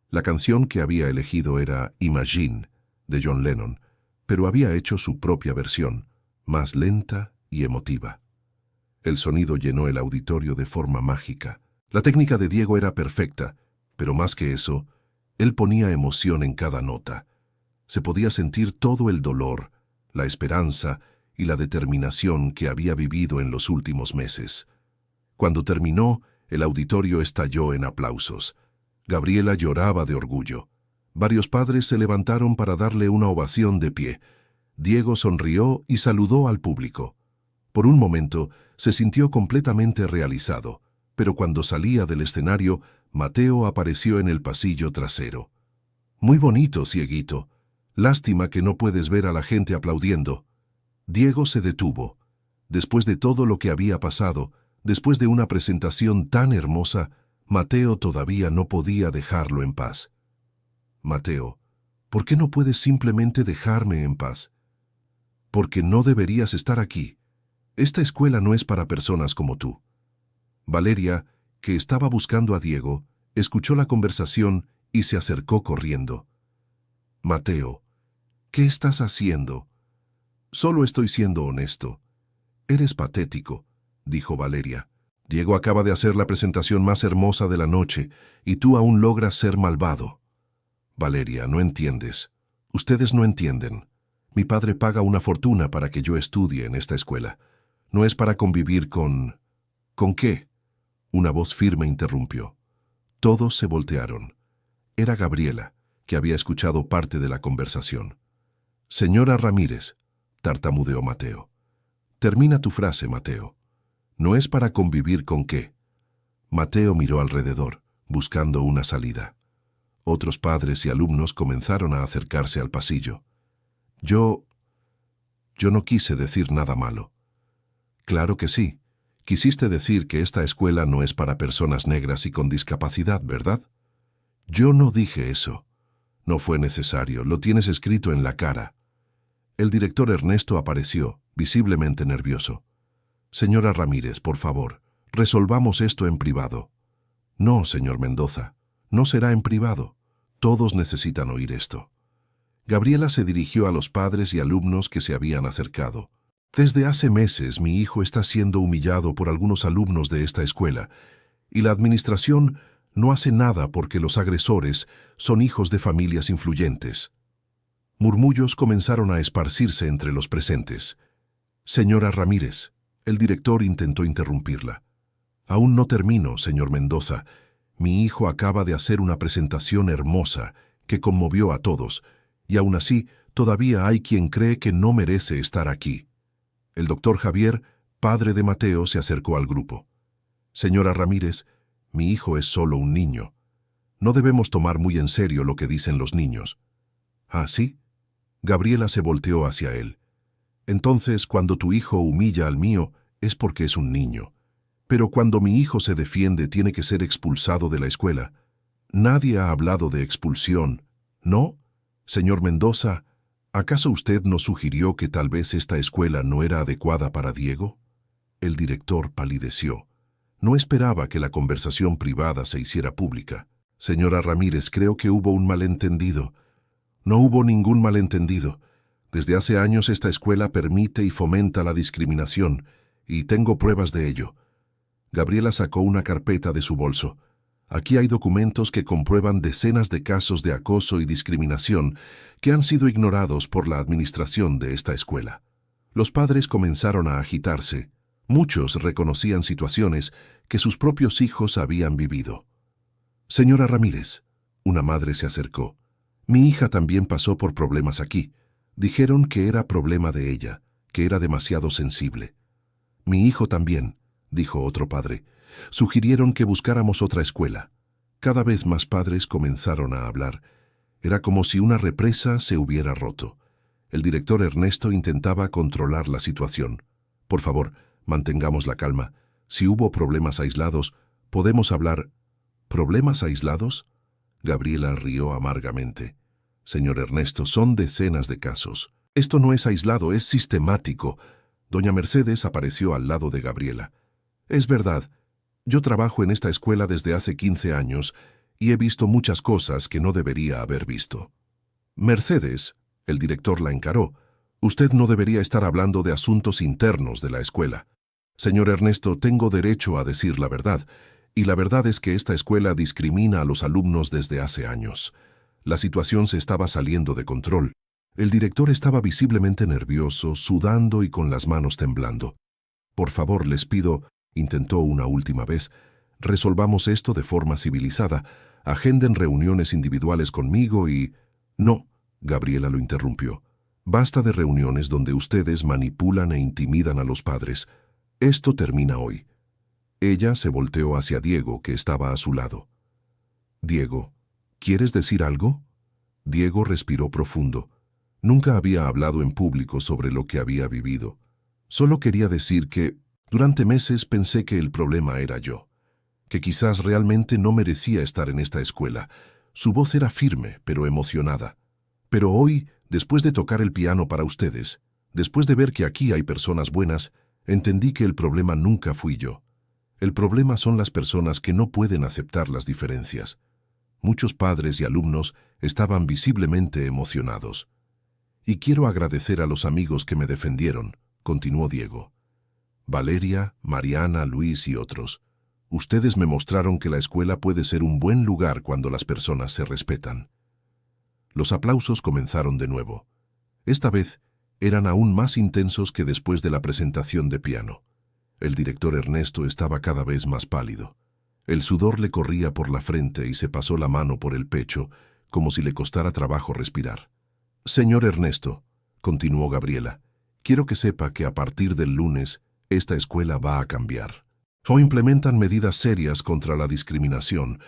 La canción que había elegido era Imagine, de John Lennon, pero había hecho su propia versión, más lenta y emotiva. El sonido llenó el auditorio de forma mágica. La técnica de Diego era perfecta, pero más que eso, él ponía emoción en cada nota. Se podía sentir todo el dolor, la esperanza y la determinación que había vivido en los últimos meses. Cuando terminó, el auditorio estalló en aplausos. Gabriela lloraba de orgullo. Varios padres se levantaron para darle una ovación de pie. Diego sonrió y saludó al público. Por un momento, se sintió completamente realizado, pero cuando salía del escenario, Mateo apareció en el pasillo trasero. Muy bonito, cieguito. Lástima que no puedes ver a la gente aplaudiendo. Diego se detuvo. Después de todo lo que había pasado, después de una presentación tan hermosa, Mateo todavía no podía dejarlo en paz. Mateo, ¿por qué no puedes simplemente dejarme en paz? Porque no deberías estar aquí. Esta escuela no es para personas como tú. Valeria, que estaba buscando a Diego, escuchó la conversación y se acercó corriendo. Mateo, ¿qué estás haciendo? Solo estoy siendo honesto. Eres patético, dijo Valeria. Diego acaba de hacer la presentación más hermosa de la noche y tú aún logras ser malvado. Valeria, no entiendes. Ustedes no entienden. Mi padre paga una fortuna para que yo estudie en esta escuela. No es para convivir con... ¿Con qué? Una voz firme interrumpió. Todos se voltearon. Era Gabriela, que había escuchado parte de la conversación. Señora Ramírez, tartamudeó Mateo. Termina tu frase, Mateo. ¿No es para convivir con qué? Mateo miró alrededor, buscando una salida. Otros padres y alumnos comenzaron a acercarse al pasillo. Yo no quise decir nada malo. Claro que sí. Quisiste decir que esta escuela no es para personas negras y con discapacidad, ¿verdad? Yo no dije eso. No fue necesario, lo tienes escrito en la cara. El director Ernesto apareció, visiblemente nervioso. Señora Ramírez, por favor, resolvamos esto en privado. No, señor Mendoza, no será en privado. Todos necesitan oír esto. Gabriela se dirigió a los padres y alumnos que se habían acercado. Desde hace meses mi hijo está siendo humillado por algunos alumnos de esta escuela y la administración no hace nada porque los agresores son hijos de familias influyentes. Murmullos comenzaron a esparcirse entre los presentes. Señora Ramírez, el director intentó interrumpirla. Aún no termino, señor Mendoza. Mi hijo acaba de hacer una presentación hermosa que conmovió a todos, y aún así todavía hay quien cree que no merece estar aquí. El doctor Javier, padre de Mateo, se acercó al grupo. Señora Ramírez, mi hijo es solo un niño. No debemos tomar muy en serio lo que dicen los niños. ¿Ah, sí? Gabriela se volteó hacia él. Entonces, cuando tu hijo humilla al mío, es porque es un niño. Pero cuando mi hijo se defiende, tiene que ser expulsado de la escuela. Nadie ha hablado de expulsión, ¿no? Señor Mendoza, ¿acaso usted nos sugirió que tal vez esta escuela no era adecuada para Diego? El director palideció. No esperaba que la conversación privada se hiciera pública. Señora Ramírez, creo que hubo un malentendido. No hubo ningún malentendido. Desde hace años esta escuela permite y fomenta la discriminación, y tengo pruebas de ello. Gabriela sacó una carpeta de su bolso. Aquí hay documentos que comprueban decenas de casos de acoso y discriminación que han sido ignorados por la administración de esta escuela. Los padres comenzaron a agitarse. Muchos reconocían situaciones que sus propios hijos habían vivido. Señora Ramírez, una madre se acercó. Mi hija también pasó por problemas aquí. Dijeron que era problema de ella, que era demasiado sensible. Mi hijo también, dijo otro padre. Sugirieron que buscáramos otra escuela. Cada vez más padres comenzaron a hablar. Era como si una represa se hubiera roto. El director Ernesto intentaba controlar la situación. Por favor, mantengamos la calma. Si hubo problemas aislados, podemos hablar. ¿Problemas aislados? Gabriela rió amargamente. Señor Ernesto, son decenas de casos. Esto no es aislado, es sistemático. Doña Mercedes apareció al lado de Gabriela. Es verdad. Yo trabajo en esta escuela desde hace 15 años y he visto muchas cosas que no debería haber visto. Mercedes, el director la encaró, usted no debería estar hablando de asuntos internos de la escuela. Señor Ernesto, tengo derecho a decir la verdad, y la verdad es que esta escuela discrimina a los alumnos desde hace años. La situación se estaba saliendo de control. El director estaba visiblemente nervioso, sudando y con las manos temblando. Por favor, les pido, intentó una última vez, resolvamos esto de forma civilizada, agenden reuniones individuales conmigo y... No, Gabriela lo interrumpió. Basta de reuniones donde ustedes manipulan e intimidan a los padres. Esto termina hoy. Ella se volteó hacia Diego, que estaba a su lado. Diego, ¿quieres decir algo? Diego respiró profundo. Nunca había hablado en público sobre lo que había vivido. Solo quería decir que, durante meses pensé que el problema era yo, que quizás realmente no merecía estar en esta escuela. Su voz era firme, pero emocionada. Pero hoy, después de tocar el piano para ustedes, después de ver que aquí hay personas buenas, entendí que el problema nunca fui yo. El problema son las personas que no pueden aceptar las diferencias. Muchos padres y alumnos estaban visiblemente emocionados. Y quiero agradecer a los amigos que me defendieron, continuó Diego. Valeria, Mariana, Luis y otros. Ustedes me mostraron que la escuela puede ser un buen lugar cuando las personas se respetan. Los aplausos comenzaron de nuevo. Esta vez eran aún más intensos que después de la presentación de piano. El director Ernesto estaba cada vez más pálido. El sudor le corría por la frente y se pasó la mano por el pecho, como si le costara trabajo respirar. Señor Ernesto, continuó Gabriela, quiero que sepa que a partir del lunes esta escuela va a cambiar. O implementan medidas serias contra la discriminación,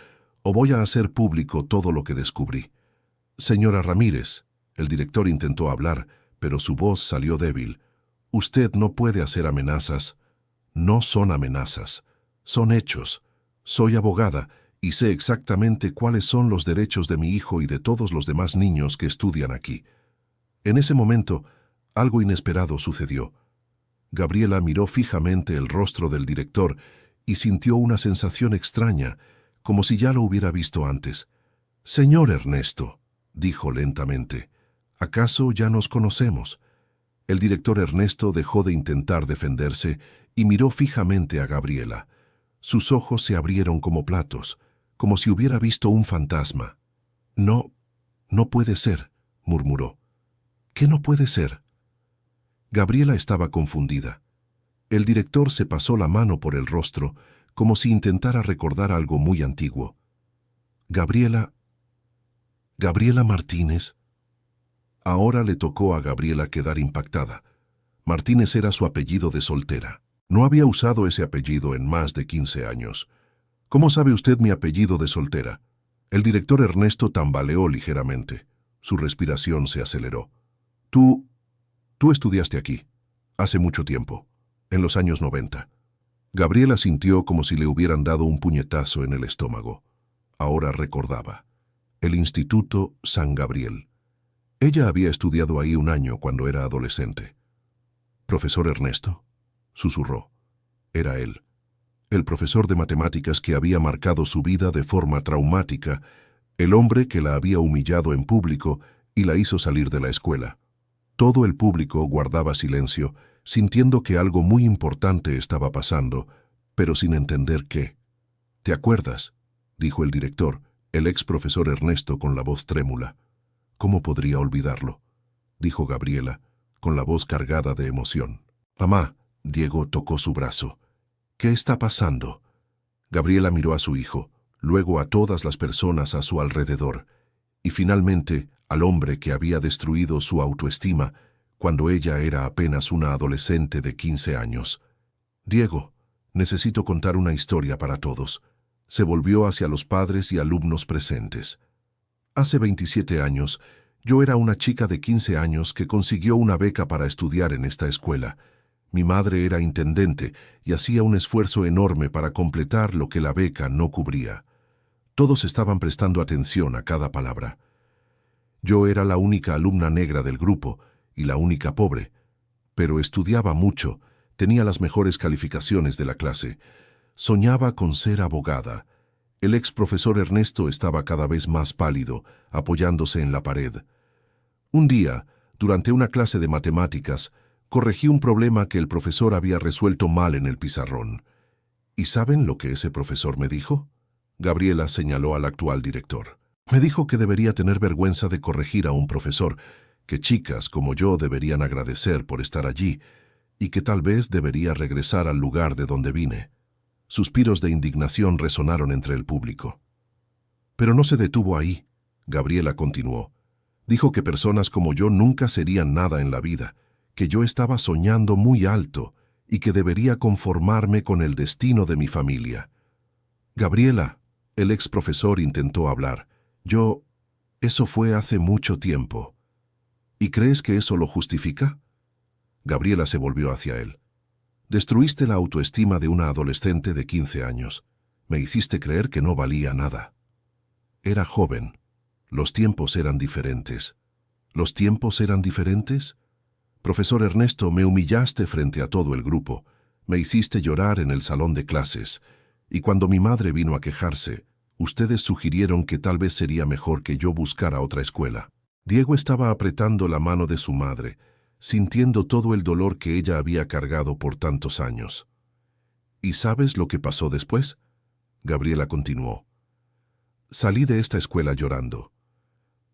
o voy a hacer público todo lo que descubrí. Señora Ramírez, el director intentó hablar, pero su voz salió débil. Usted no puede hacer amenazas. No son amenazas, son hechos. Soy abogada y sé exactamente cuáles son los derechos de mi hijo y de todos los demás niños que estudian aquí. En ese momento, algo inesperado sucedió. Gabriela miró fijamente el rostro del director y sintió una sensación extraña, como si ya lo hubiera visto antes. «Señor Ernesto», dijo lentamente, «¿acaso ya nos conocemos?» El director Ernesto dejó de intentar defenderse y miró fijamente a Gabriela. Sus ojos se abrieron como platos, como si hubiera visto un fantasma. «No, no puede ser», murmuró. «¿Qué no puede ser?» Gabriela estaba confundida. El director se pasó la mano por el rostro, como si intentara recordar algo muy antiguo. «Gabriela Martínez». Ahora le tocó a Gabriela quedar impactada. Martínez era su apellido de soltera. No había usado ese apellido en más de 15 años. «¿Cómo sabe usted mi apellido de soltera?» El director Ernesto tambaleó ligeramente. Su respiración se aceleró. Tú estudiaste aquí, hace mucho tiempo, en los años 90. Gabriela sintió como si le hubieran dado un puñetazo en el estómago. Ahora recordaba. El Instituto San Gabriel. Ella había estudiado ahí un año cuando era adolescente. «¿Profesor Ernesto?», susurró. Era él, el profesor de matemáticas que había marcado su vida de forma traumática, el hombre que la había humillado en público y la hizo salir de la escuela. Todo el público guardaba silencio, sintiendo que algo muy importante estaba pasando, pero sin entender qué. «¿Te acuerdas?», dijo el director, el ex profesor Ernesto con la voz trémula. «¿Cómo podría olvidarlo?», dijo Gabriela, con la voz cargada de emoción. «Mamá», Diego tocó su brazo. «¿Qué está pasando?». Gabriela miró a su hijo, luego a todas las personas a su alrededor, y finalmente al hombre que había destruido su autoestima cuando ella era apenas una adolescente de 15 años. «Diego, necesito contar una historia para todos». Se volvió hacia los padres y alumnos presentes. «Hace 27 años, yo era una chica de 15 años que consiguió una beca para estudiar en esta escuela. Mi madre era intendente y hacía un esfuerzo enorme para completar lo que la beca no cubría. Todos estaban prestando atención a cada palabra. Yo era la única alumna negra del grupo y la única pobre, pero estudiaba mucho, tenía las mejores calificaciones de la clase. Soñaba con ser abogada. El ex profesor Ernesto estaba cada vez más pálido, apoyándose en la pared. Un día, durante una clase de matemáticas, corregí un problema que el profesor había resuelto mal en el pizarrón. ¿Y saben lo que ese profesor me dijo?». Gabriela señaló al actual director. «Me dijo que debería tener vergüenza de corregir a un profesor, que chicas como yo deberían agradecer por estar allí, y que tal vez debería regresar al lugar de donde vine». Suspiros de indignación resonaron entre el público. Pero no se detuvo ahí. Gabriela continuó. Dijo que personas como yo nunca serían nada en la vida, que yo estaba soñando muy alto y que debería conformarme con el destino de mi familia. «Gabriela», el ex profesor intentó hablar. «Eso fue hace mucho tiempo». «¿Y crees que eso lo justifica?». Gabriela se volvió hacia él. «Destruiste la autoestima de una adolescente de 15 años. Me hiciste creer que no valía nada. Era joven. Los tiempos eran diferentes». «¿Los tiempos eran diferentes?». «Profesor Ernesto, me humillaste frente a todo el grupo. Me hiciste llorar en el salón de clases. Y cuando mi madre vino a quejarse, ustedes sugirieron que tal vez sería mejor que yo buscara otra escuela». Diego estaba apretando la mano de su madre, sintiendo todo el dolor que ella había cargado por tantos años. «¿Y sabes lo que pasó después?». Gabriela continuó. «Salí de esta escuela llorando.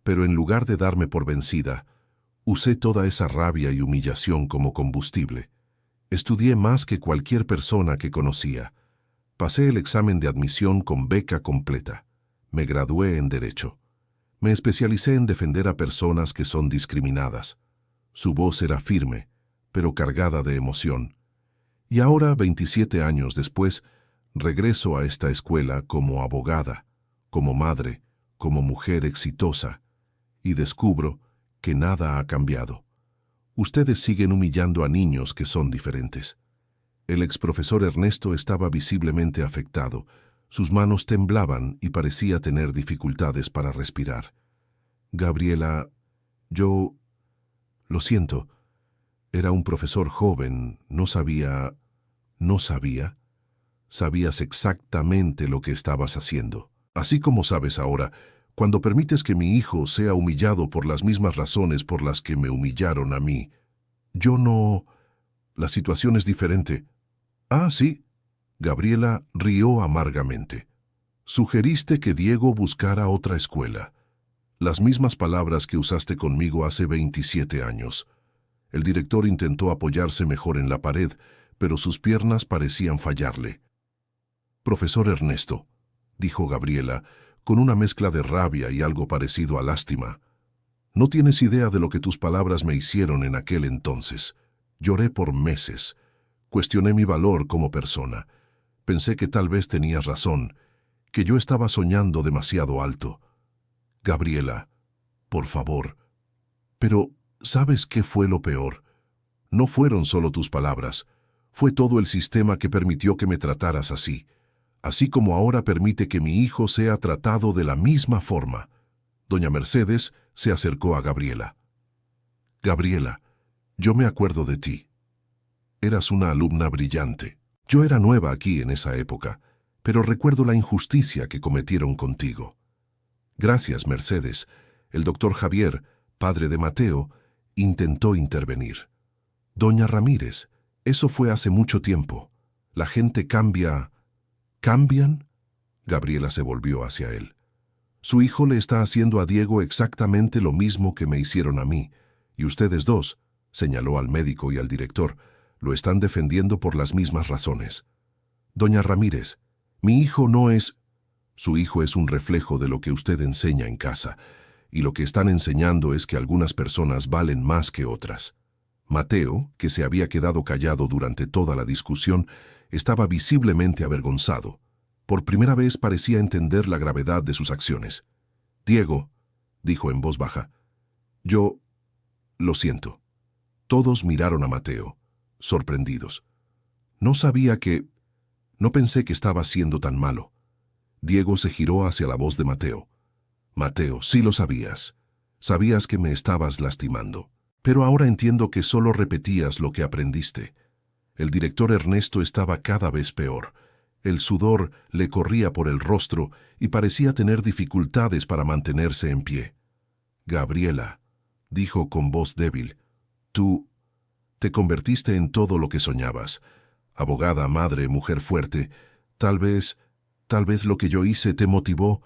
Pero en lugar de darme por vencida, usé toda esa rabia y humillación como combustible. Estudié más que cualquier persona que conocía. Pasé el examen de admisión con beca completa. Me gradué en Derecho. Me especialicé en defender a personas que son discriminadas». Su voz era firme, pero cargada de emoción. «Y ahora, 27 años después, regreso a esta escuela como abogada, como madre, como mujer exitosa, y descubro que nada ha cambiado. Ustedes siguen humillando a niños que son diferentes». El exprofesor Ernesto estaba visiblemente afectado. Sus manos temblaban y parecía tener dificultades para respirar. «Gabriela, lo siento. Era un profesor joven, no sabía. Sabías exactamente lo que estabas haciendo. Así como sabes ahora, cuando permites que mi hijo sea humillado por las mismas razones por las que me humillaron a mí. Yo no. La situación es diferente». «Ah, sí». Gabriela rió amargamente. «Sugeriste que Diego buscara otra escuela. Las mismas palabras que usaste conmigo hace 27 años. El director intentó apoyarse mejor en la pared, pero sus piernas parecían fallarle. «Profesor Ernesto», dijo Gabriela, con una mezcla de rabia y algo parecido a lástima. «No tienes idea de lo que tus palabras me hicieron en aquel entonces. Lloré por meses. Cuestioné mi valor como persona. Pensé que tal vez tenías razón, que yo estaba soñando demasiado alto. Gabriela, por favor». «Pero, ¿sabes qué fue lo peor? No fueron solo tus palabras, fue todo el sistema que permitió que me trataras así, así como ahora permite que mi hijo sea tratado de la misma forma». Doña Mercedes se acercó a Gabriela. «Gabriela, yo me acuerdo de ti. Eras una alumna brillante. Yo era nueva aquí en esa época, pero recuerdo la injusticia que cometieron contigo. Gracias, Mercedes. El doctor Javier, padre de Mateo, intentó intervenir. Doña Ramírez, eso fue hace mucho tiempo. La gente cambia. ¿Cambian? Gabriela se volvió hacia él. Su hijo le está haciendo a Diego exactamente lo mismo que me hicieron a mí, y ustedes dos, señaló al médico y al director, lo están defendiendo por las mismas razones. Doña Ramírez, mi hijo no es... Su hijo es un reflejo de lo que usted enseña en casa, y lo que están enseñando es que algunas personas valen más que otras. Mateo, que se había quedado callado durante toda la discusión, estaba visiblemente avergonzado. Por primera vez parecía entender la gravedad de sus acciones. Diego, dijo en voz baja, yo... lo siento. Todos miraron a Mateo, sorprendidos. No sabía que... No pensé que estaba siendo tan malo. Diego se giró hacia la voz de Mateo. Mateo, sí lo sabías. Sabías que me estabas lastimando. Pero ahora entiendo que solo repetías lo que aprendiste. El director Ernesto estaba cada vez peor. El sudor le corría por el rostro y parecía tener dificultades para mantenerse en pie. Gabriela, dijo con voz débil, tú te convertiste en todo lo que soñabas. Abogada, madre, mujer fuerte. Tal vez lo que yo hice te motivó.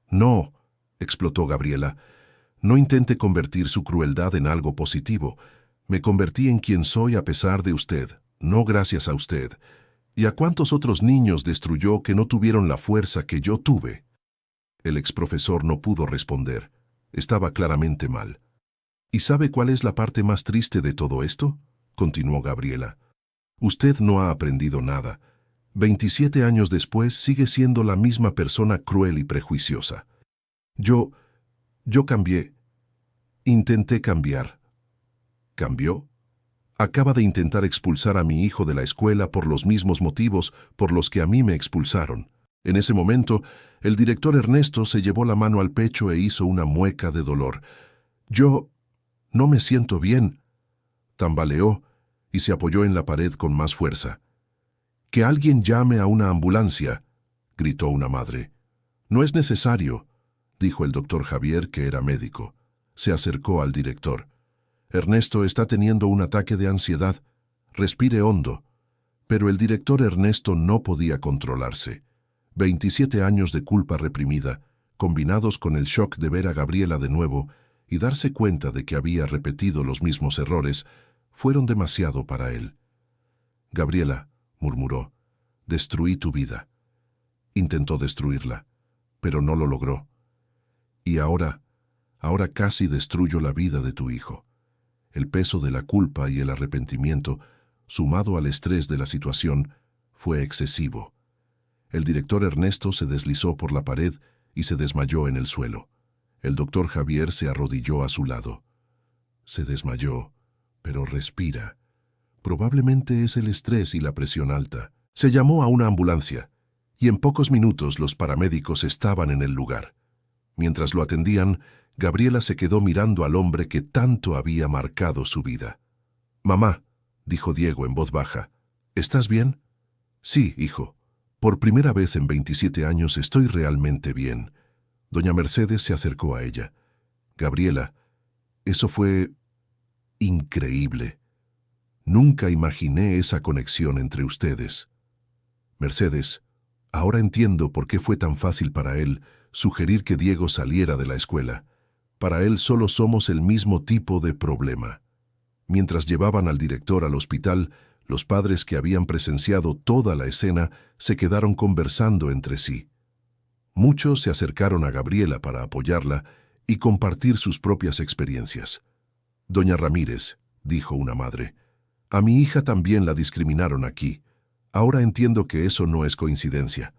No, explotó Gabriela. No intente convertir su crueldad en algo positivo. Me convertí en quien soy a pesar de usted, no gracias a usted. ¿Y a cuántos otros niños destruyó que no tuvieron la fuerza que yo tuve? El exprofesor no pudo responder. Estaba claramente mal. ¿Y sabe cuál es la parte más triste de todo esto? Continuó Gabriela. Usted no ha aprendido nada. 27 años después sigue siendo la misma persona cruel y prejuiciosa. Yo cambié. Intenté cambiar. ¿Cambió? Acaba de intentar expulsar a mi hijo de la escuela por los mismos motivos por los que a mí me expulsaron. En ese momento, el director Ernesto se llevó la mano al pecho e hizo una mueca de dolor. Yo no me siento bien. Tambaleó y se apoyó en la pared con más fuerza. «Que alguien llame a una ambulancia», gritó una madre. «No es necesario», dijo el doctor Javier, que era médico. Se acercó al director. «Ernesto está teniendo un ataque de ansiedad. Respire hondo». Pero el director Ernesto no podía controlarse. 27 años de culpa reprimida, combinados con el shock de ver a Gabriela de nuevo y darse cuenta de que había repetido los mismos errores, fueron demasiado para él. «Gabriela», murmuró, «destruí tu vida». Intentó destruirla, pero no lo logró. «Y ahora casi destruyo la vida de tu hijo». El peso de la culpa y el arrepentimiento, sumado al estrés de la situación, fue excesivo. El director Ernesto se deslizó por la pared y se desmayó en el suelo. El doctor Javier se arrodilló a su lado. Se desmayó, pero respira. Probablemente es el estrés y la presión alta. Se llamó a una ambulancia, y en pocos minutos los paramédicos estaban en el lugar. Mientras lo atendían, Gabriela se quedó mirando al hombre que tanto había marcado su vida. «Mamá», dijo Diego en voz baja, «¿estás bien?» «Sí, hijo. Por primera vez en 27 años estoy realmente bien». Doña Mercedes se acercó a ella. «Gabriela, eso fue increíble. Nunca imaginé esa conexión entre ustedes». «Mercedes, ahora entiendo por qué fue tan fácil para él sugerir que Diego saliera de la escuela. Para él solo somos el mismo tipo de problema». Mientras llevaban al director al hospital, los padres que habían presenciado toda la escena se quedaron conversando entre sí. Muchos se acercaron a Gabriela para apoyarla y compartir sus propias experiencias. «Doña Ramírez», dijo una madre, «a mi hija también la discriminaron aquí. Ahora entiendo que eso no es coincidencia».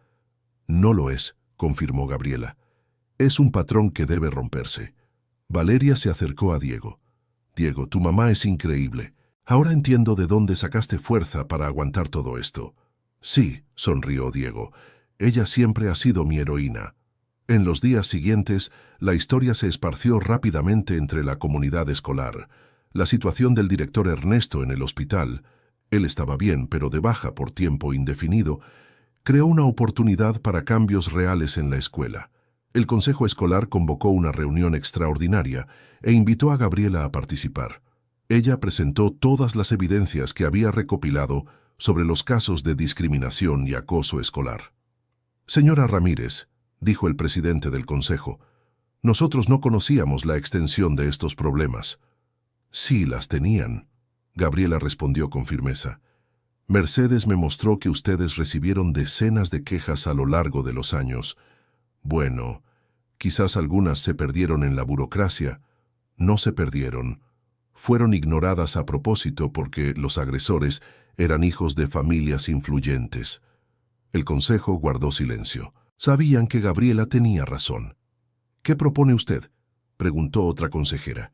«No lo es», confirmó Gabriela. «Es un patrón que debe romperse». Valeria se acercó a Diego. «Diego, tu mamá es increíble. Ahora entiendo de dónde sacaste fuerza para aguantar todo esto». «Sí», sonrió Diego. «Ella siempre ha sido mi heroína». En los días siguientes, la historia se esparció rápidamente entre la comunidad escolar. La situación del director Ernesto en el hospital, él estaba bien, pero de baja por tiempo indefinido, creó una oportunidad para cambios reales en la escuela. El consejo escolar convocó una reunión extraordinaria e invitó a Gabriela a participar. Ella presentó todas las evidencias que había recopilado sobre los casos de discriminación y acoso escolar. Señora Ramírez, dijo el presidente del consejo, nosotros no conocíamos la extensión de estos problemas. Sí, las tenían, Gabriela respondió con firmeza. Mercedes me mostró que ustedes recibieron decenas de quejas a lo largo de los años. Bueno, quizás algunas se perdieron en la burocracia. No se perdieron. Fueron ignoradas a propósito porque los agresores eran hijos de familias influyentes. El consejo guardó silencio. Sabían que Gabriela tenía razón. ¿Qué propone usted?, preguntó otra consejera.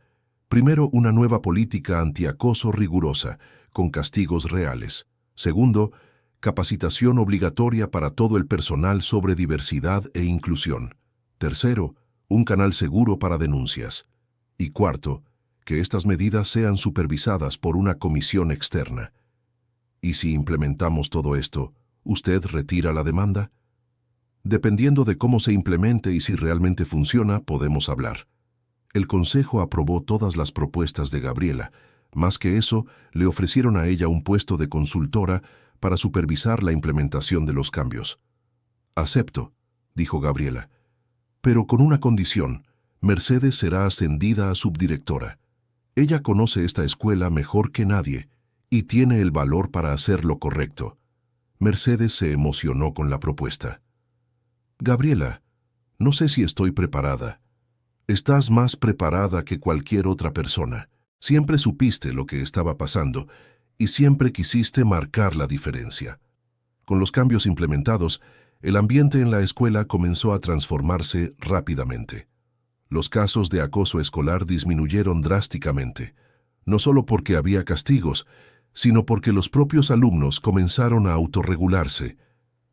Primero, una nueva política antiacoso rigurosa, con castigos reales. Segundo, capacitación obligatoria para todo el personal sobre diversidad e inclusión. Tercero, un canal seguro para denuncias. Y cuarto, que estas medidas sean supervisadas por una comisión externa. ¿Y si implementamos todo esto, usted retira la demanda? Dependiendo de cómo se implemente y si realmente funciona, podemos hablar. El consejo aprobó todas las propuestas de Gabriela. Más que eso, le ofrecieron a ella un puesto de consultora para supervisar la implementación de los cambios. Acepto, dijo Gabriela, pero con una condición: Mercedes será ascendida a subdirectora. Ella conoce esta escuela mejor que nadie y tiene el valor para hacer lo correcto. Mercedes se emocionó con la propuesta. Gabriela, no sé si estoy preparada. Estás más preparada que cualquier otra persona. Siempre supiste lo que estaba pasando y siempre quisiste marcar la diferencia. Con los cambios implementados, el ambiente en la escuela comenzó a transformarse rápidamente. Los casos de acoso escolar disminuyeron drásticamente, no solo porque había castigos, sino porque los propios alumnos comenzaron a autorregularse.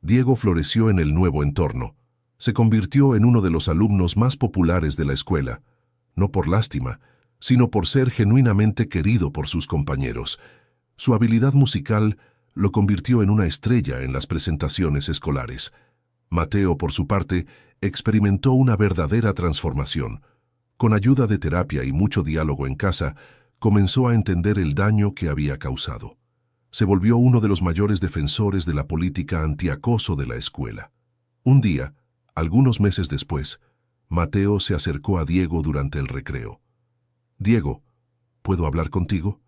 Diego floreció en el nuevo entorno. Se convirtió en uno de los alumnos más populares de la escuela, no por lástima, sino por ser genuinamente querido por sus compañeros. Su habilidad musical lo convirtió en una estrella en las presentaciones escolares. Mateo, por su parte, experimentó una verdadera transformación. Con ayuda de terapia y mucho diálogo en casa, comenzó a entender el daño que había causado. Se volvió uno de los mayores defensores de la política antiacoso de la escuela. Un día, algunos meses después, Mateo se acercó a Diego durante el recreo. «Diego, ¿puedo hablar contigo?»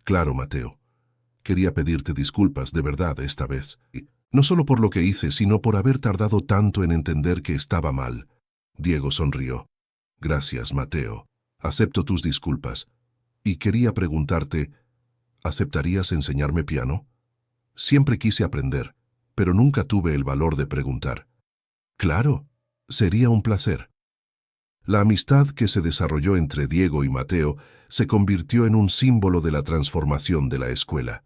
«Claro, Mateo. Quería pedirte disculpas de verdad esta vez. No solo por lo que hice, sino por haber tardado tanto en entender que estaba mal». Diego sonrió. «Gracias, Mateo. Acepto tus disculpas. Y quería preguntarte, ¿aceptarías enseñarme piano? Siempre quise aprender, pero nunca tuve el valor de preguntar». «Claro, sería un placer». La amistad que se desarrolló entre Diego y Mateo se convirtió en un símbolo de la transformación de la escuela.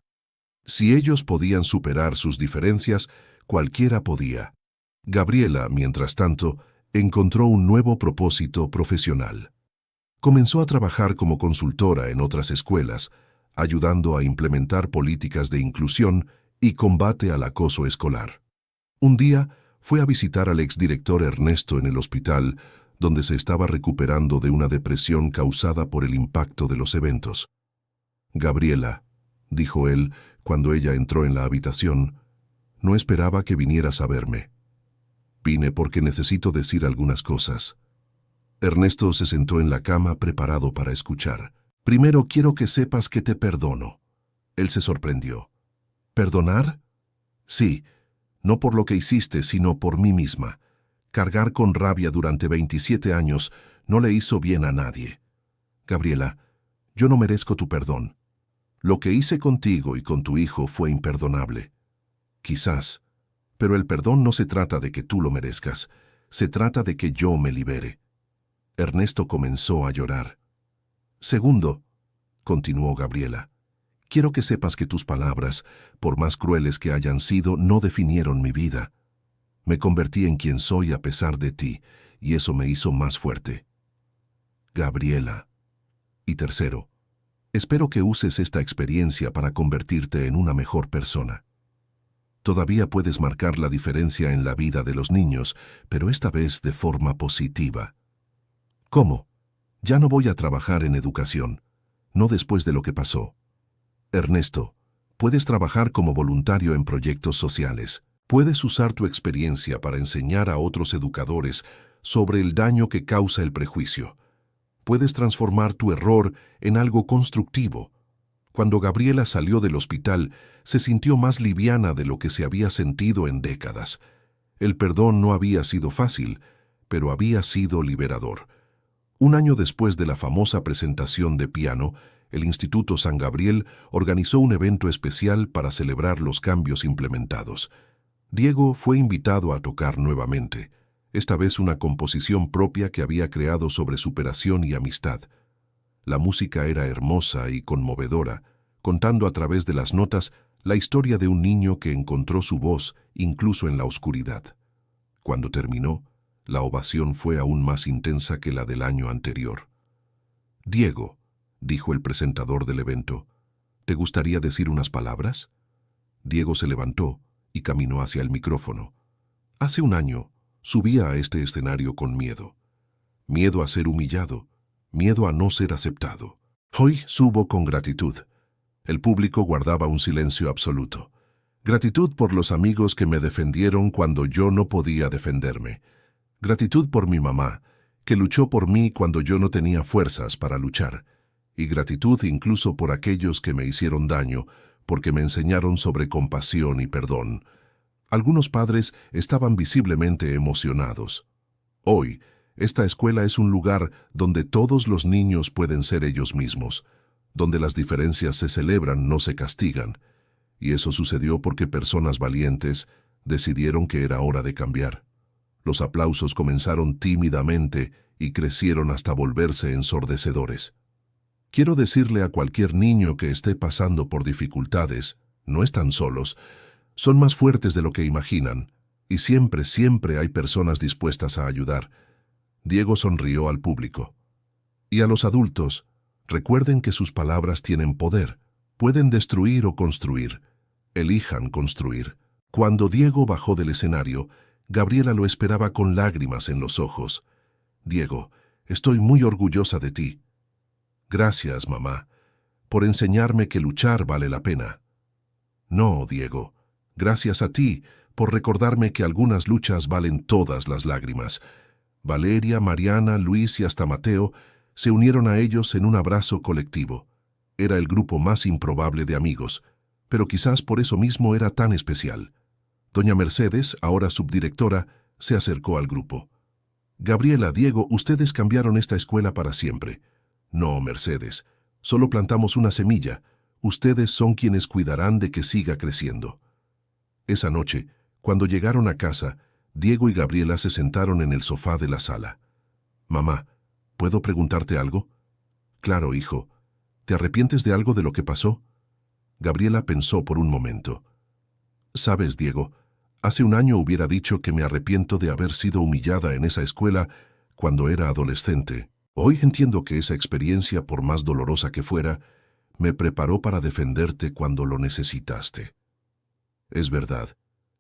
Si ellos podían superar sus diferencias, cualquiera podía. Gabriela, mientras tanto, encontró un nuevo propósito profesional. Comenzó a trabajar como consultora en otras escuelas, ayudando a implementar políticas de inclusión y combate al acoso escolar. Un día, fue a visitar al exdirector Ernesto en el hospital, donde se estaba recuperando de una depresión causada por el impacto de los eventos. «Gabriela», dijo él cuando ella entró en la habitación, «no esperaba que vinieras a verme. Vine porque necesito decir algunas cosas». Ernesto se sentó en la cama preparado para escuchar. «Primero quiero que sepas que te perdono». Él se sorprendió. «¿Perdonar?» «Sí, no por lo que hiciste, sino por mí misma. Cargar con rabia durante 27 años no le hizo bien a nadie. Gabriela, yo no merezco tu perdón. Lo que hice contigo y con tu hijo fue imperdonable. Quizás, pero el perdón no se trata de que tú lo merezcas, se trata de que yo me libere». Ernesto comenzó a llorar. «Segundo», continuó Gabriela, «quiero que sepas que tus palabras, por más crueles que hayan sido, no definieron mi vida. Me convertí en quien soy a pesar de ti, y eso me hizo más fuerte. Gabriela. Y tercero, espero que uses esta experiencia para convertirte en una mejor persona. Todavía puedes marcar la diferencia en la vida de los niños, pero esta vez de forma positiva». «¿Cómo? Ya no voy a trabajar en educación. no después de lo que pasó. Ernesto, puedes trabajar como voluntario en proyectos sociales. Puedes usar tu experiencia para enseñar a otros educadores sobre el daño que causa el prejuicio. Puedes transformar tu error en algo constructivo. Cuando Gabriela salió del hospital, se sintió más liviana de lo que se había sentido en décadas. El perdón no había sido fácil, pero había sido liberador. Un año después de la famosa presentación de piano, el Instituto San Gabriel organizó un evento especial para celebrar los cambios implementados. Diego fue invitado a tocar nuevamente, esta vez una composición propia que había creado sobre superación y amistad. La música era hermosa y conmovedora, contando a través de las notas la historia de un niño que encontró su voz incluso en la oscuridad. Cuando terminó, la ovación fue aún más intensa que la del año anterior. «Diego», dijo el presentador del evento, «¿te gustaría decir unas palabras?» Diego se levantó y caminó hacia el micrófono. Hace un año, subía a este escenario con miedo. Miedo a ser humillado, miedo a no ser aceptado. Hoy subo con gratitud. El público guardaba un silencio absoluto. Gratitud por los amigos que me defendieron cuando yo no podía defenderme. Gratitud por mi mamá, que luchó por mí cuando yo no tenía fuerzas para luchar. Y gratitud incluso por aquellos que me hicieron daño, porque me enseñaron sobre compasión y perdón. Algunos padres estaban visiblemente emocionados. Hoy, esta escuela es un lugar donde todos los niños pueden ser ellos mismos, donde las diferencias se celebran, no se castigan. Y eso sucedió porque personas valientes decidieron que era hora de cambiar. Los aplausos comenzaron tímidamente y crecieron hasta volverse ensordecedores. Quiero decirle a cualquier niño que esté pasando por dificultades, no están solos, son más fuertes de lo que imaginan, y siempre, siempre hay personas dispuestas a ayudar. Diego sonrió al público. Y a los adultos, recuerden que sus palabras tienen poder, pueden destruir o construir. Elijan construir. Cuando Diego bajó del escenario, Gabriela lo esperaba con lágrimas en los ojos. «Diego, estoy muy orgullosa de ti». «Gracias, mamá, por enseñarme que luchar vale la pena». «No, Diego, gracias a ti por recordarme que algunas luchas valen todas las lágrimas». Valeria, Mariana, Luis y hasta Mateo se unieron a ellos en un abrazo colectivo. Era el grupo más improbable de amigos, pero quizás por eso mismo era tan especial. Doña Mercedes, ahora subdirectora, se acercó al grupo. «Gabriela, Diego, ustedes cambiaron esta escuela para siempre». «No, Mercedes, solo plantamos una semilla. Ustedes son quienes cuidarán de que siga creciendo». Esa noche, cuando llegaron a casa, Diego y Gabriela se sentaron en el sofá de la sala. «Mamá, ¿puedo preguntarte algo?» «Claro, hijo. ¿Te arrepientes de algo de lo que pasó?» Gabriela pensó por un momento. «Sabes, Diego, hace un año hubiera dicho que me arrepiento de haber sido humillada en esa escuela cuando era adolescente. Hoy entiendo que esa experiencia, por más dolorosa que fuera, me preparó para defenderte cuando lo necesitaste. Es verdad,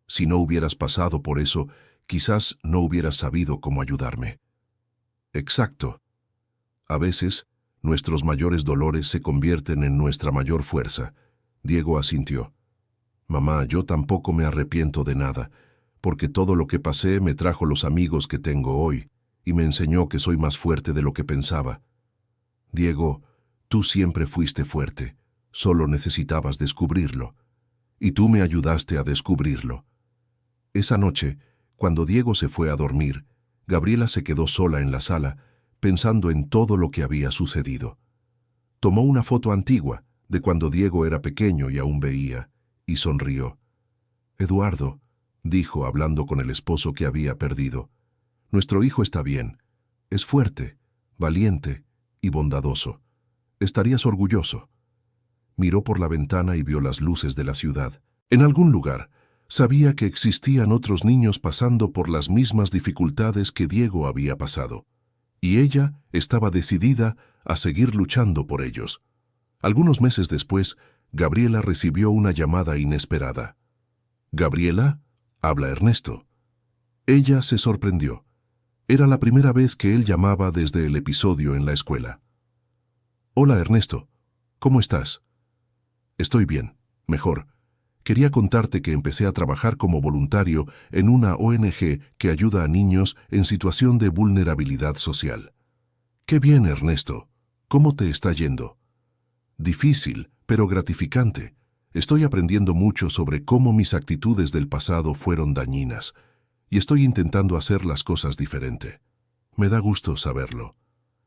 si no hubieras pasado por eso, quizás no hubieras sabido cómo ayudarme». «Exacto. A veces, nuestros mayores dolores se convierten en nuestra mayor fuerza». Diego asintió. «Mamá, yo tampoco me arrepiento de nada, porque todo lo que pasé me trajo los amigos que tengo hoy, y me enseñó que soy más fuerte de lo que pensaba». «Diego, tú siempre fuiste fuerte, solo necesitabas descubrirlo. Y tú me ayudaste a descubrirlo». Esa noche, cuando Diego se fue a dormir, Gabriela se quedó sola en la sala, pensando en todo lo que había sucedido. Tomó una foto antigua, de cuando Diego era pequeño y aún veía, y sonrió. «Eduardo», dijo hablando con el esposo que había perdido, «nuestro hijo está bien. Es fuerte, valiente y bondadoso. Estarías orgulloso». Miró por la ventana y vio las luces de la ciudad. En algún lugar, sabía que existían otros niños pasando por las mismas dificultades que Diego había pasado, y ella estaba decidida a seguir luchando por ellos. Algunos meses después, Gabriela recibió una llamada inesperada. «¿Gabriela?», habla Ernesto. Ella se sorprendió. Era la primera vez que él llamaba desde el episodio en la escuela. «Hola, Ernesto. ¿Cómo estás? Estoy bien, mejor. Quería contarte que empecé a trabajar como voluntario en una ONG que ayuda a niños en situación de vulnerabilidad social. Qué bien, Ernesto. ¿Cómo te está yendo? Difícil, pero gratificante. Estoy aprendiendo mucho sobre cómo mis actitudes del pasado fueron dañinas, y estoy intentando hacer las cosas diferente. Me da gusto saberlo.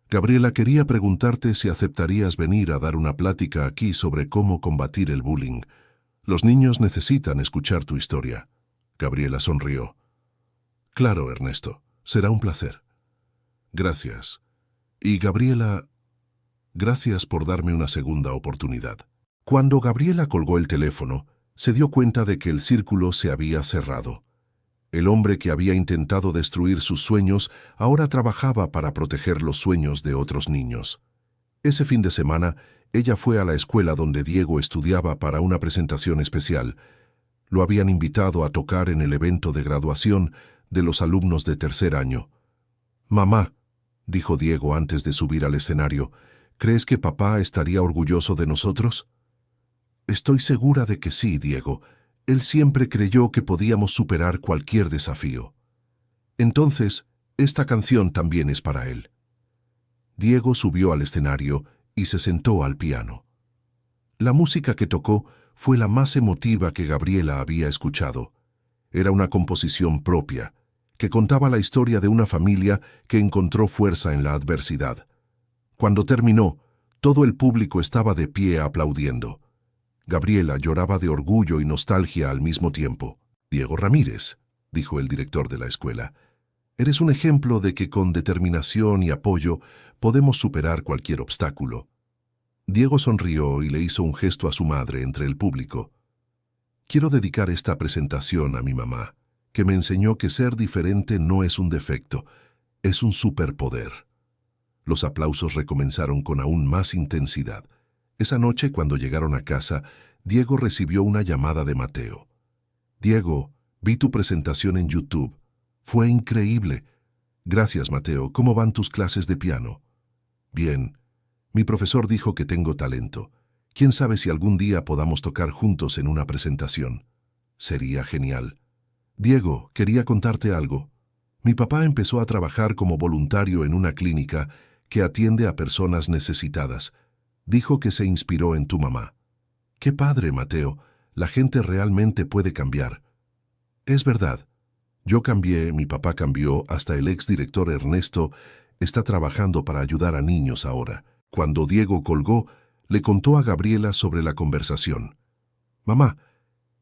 Gabriela, quería preguntarte si aceptarías venir a dar una plática aquí sobre cómo combatir el bullying. Los niños necesitan escuchar tu historia. Gabriela sonrió. Claro, Ernesto, será un placer. Gracias. Y Gabriela, gracias por darme una segunda oportunidad. Cuando Gabriela colgó el teléfono, se dio cuenta de que el círculo se había cerrado. El hombre que había intentado destruir sus sueños ahora trabajaba para proteger los sueños de otros niños. Ese fin de semana, ella fue a la escuela donde Diego estudiaba para una presentación especial. Lo habían invitado a tocar en el evento de graduación de los alumnos de tercer año. «Mamá», dijo Diego antes de subir al escenario, «¿crees que papá estaría orgulloso de nosotros?» «Estoy segura de que sí, Diego. Él siempre creyó que podíamos superar cualquier desafío. Entonces, esta canción también es para él». Diego subió al escenario y se sentó al piano. La música que tocó fue la más emotiva que Gabriela había escuchado. Era una composición propia, que contaba la historia de una familia que encontró fuerza en la adversidad. Cuando terminó, todo el público estaba de pie aplaudiendo. Gabriela lloraba de orgullo y nostalgia al mismo tiempo. «Diego Ramírez», dijo el director de la escuela, «eres un ejemplo de que con determinación y apoyo podemos superar cualquier obstáculo». Diego sonrió y le hizo un gesto a su madre entre el público. «Quiero dedicar esta presentación a mi mamá, que me enseñó que ser diferente no es un defecto, es un superpoder». Los aplausos recomenzaron con aún más intensidad. Esa noche, cuando llegaron a casa, Diego recibió una llamada de Mateo. «Diego, vi tu presentación en YouTube. Fue increíble. Gracias, Mateo. ¿Cómo van tus clases de piano?» «Bien. Mi profesor dijo que tengo talento. ¿Quién sabe si algún día podamos tocar juntos en una presentación? Sería genial». «Diego, quería contarte algo. Mi papá empezó a trabajar como voluntario en una clínica que atiende a personas necesitadas. Dijo que se inspiró en tu mamá». «Qué padre, Mateo. La gente realmente puede cambiar». «Es verdad. Yo cambié, mi papá cambió, hasta el exdirector Ernesto está trabajando para ayudar a niños ahora». Cuando Diego colgó, le contó a Gabriela sobre la conversación. «Mamá,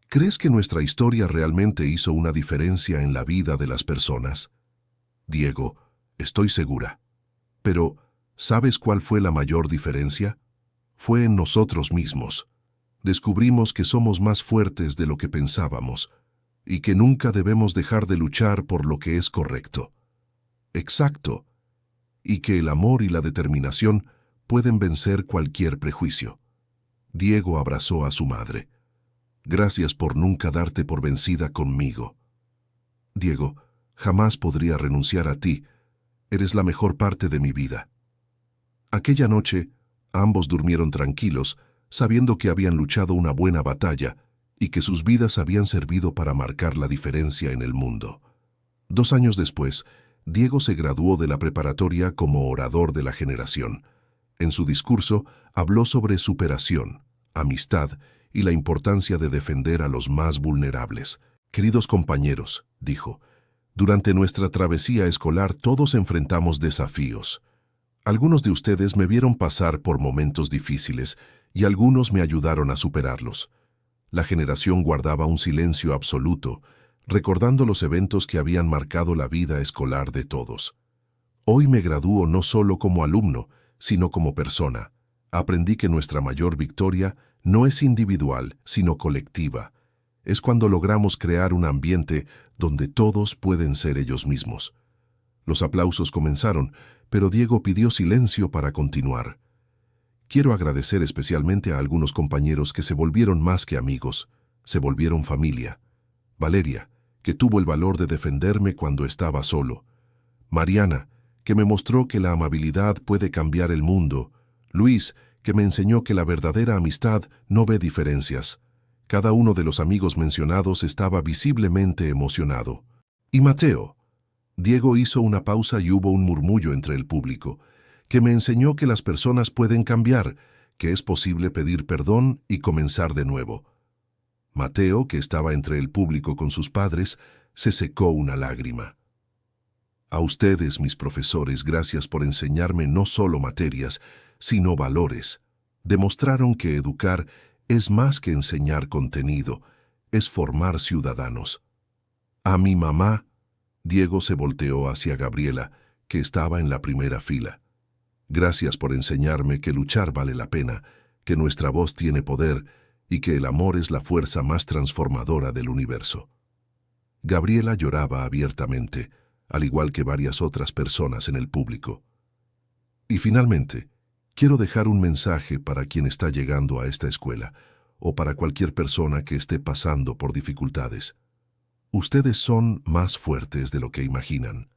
¿crees que nuestra historia realmente hizo una diferencia en la vida de las personas?» «Diego, estoy segura. Pero, ¿sabes cuál fue la mayor diferencia? Fue en nosotros mismos. Descubrimos que somos más fuertes de lo que pensábamos y que nunca debemos dejar de luchar por lo que es correcto». «Exacto. Y que el amor y la determinación pueden vencer cualquier prejuicio». Diego abrazó a su madre. «Gracias por nunca darte por vencida conmigo». «Diego, jamás podría renunciar a ti. Eres la mejor parte de mi vida». Aquella noche, ambos durmieron tranquilos, sabiendo que habían luchado una buena batalla y que sus vidas habían servido para marcar la diferencia en el mundo. 2 años después, Diego se graduó de la preparatoria como orador de la generación. En su discurso, habló sobre superación, amistad y la importancia de defender a los más vulnerables. «Queridos compañeros», dijo, «durante nuestra travesía escolar todos enfrentamos desafíos. Algunos de ustedes me vieron pasar por momentos difíciles y algunos me ayudaron a superarlos. La generación guardaba un silencio absoluto, recordando los eventos que habían marcado la vida escolar de todos. Hoy me gradúo no solo como alumno, sino como persona. Aprendí que nuestra mayor victoria no es individual, sino colectiva. Es cuando logramos crear un ambiente donde todos pueden ser ellos mismos». Los aplausos comenzaron, pero Diego pidió silencio para continuar. «Quiero agradecer especialmente a algunos compañeros que se volvieron más que amigos, se volvieron familia. Valeria, que tuvo el valor de defenderme cuando estaba solo. Mariana, que me mostró que la amabilidad puede cambiar el mundo. Luis, que me enseñó que la verdadera amistad no ve diferencias. Cada uno de los amigos mencionados estaba visiblemente emocionado. ¿Y Mateo? Diego hizo una pausa y hubo un murmullo entre el público, que me enseñó que las personas pueden cambiar, que es posible pedir perdón y comenzar de nuevo. Mateo, que estaba entre el público con sus padres, se secó una lágrima. A ustedes, mis profesores, gracias por enseñarme no solo materias, sino valores. Demostraron que educar es más que enseñar contenido, es formar ciudadanos. A mi mamá, Diego se volteó hacia Gabriela, que estaba en la primera fila. Gracias por enseñarme que luchar vale la pena, que nuestra voz tiene poder y que el amor es la fuerza más transformadora del universo. Gabriela lloraba abiertamente, al igual que varias otras personas en el público. Y finalmente, quiero dejar un mensaje para quien está llegando a esta escuela, o para cualquier persona que esté pasando por dificultades. Ustedes son más fuertes de lo que imaginan.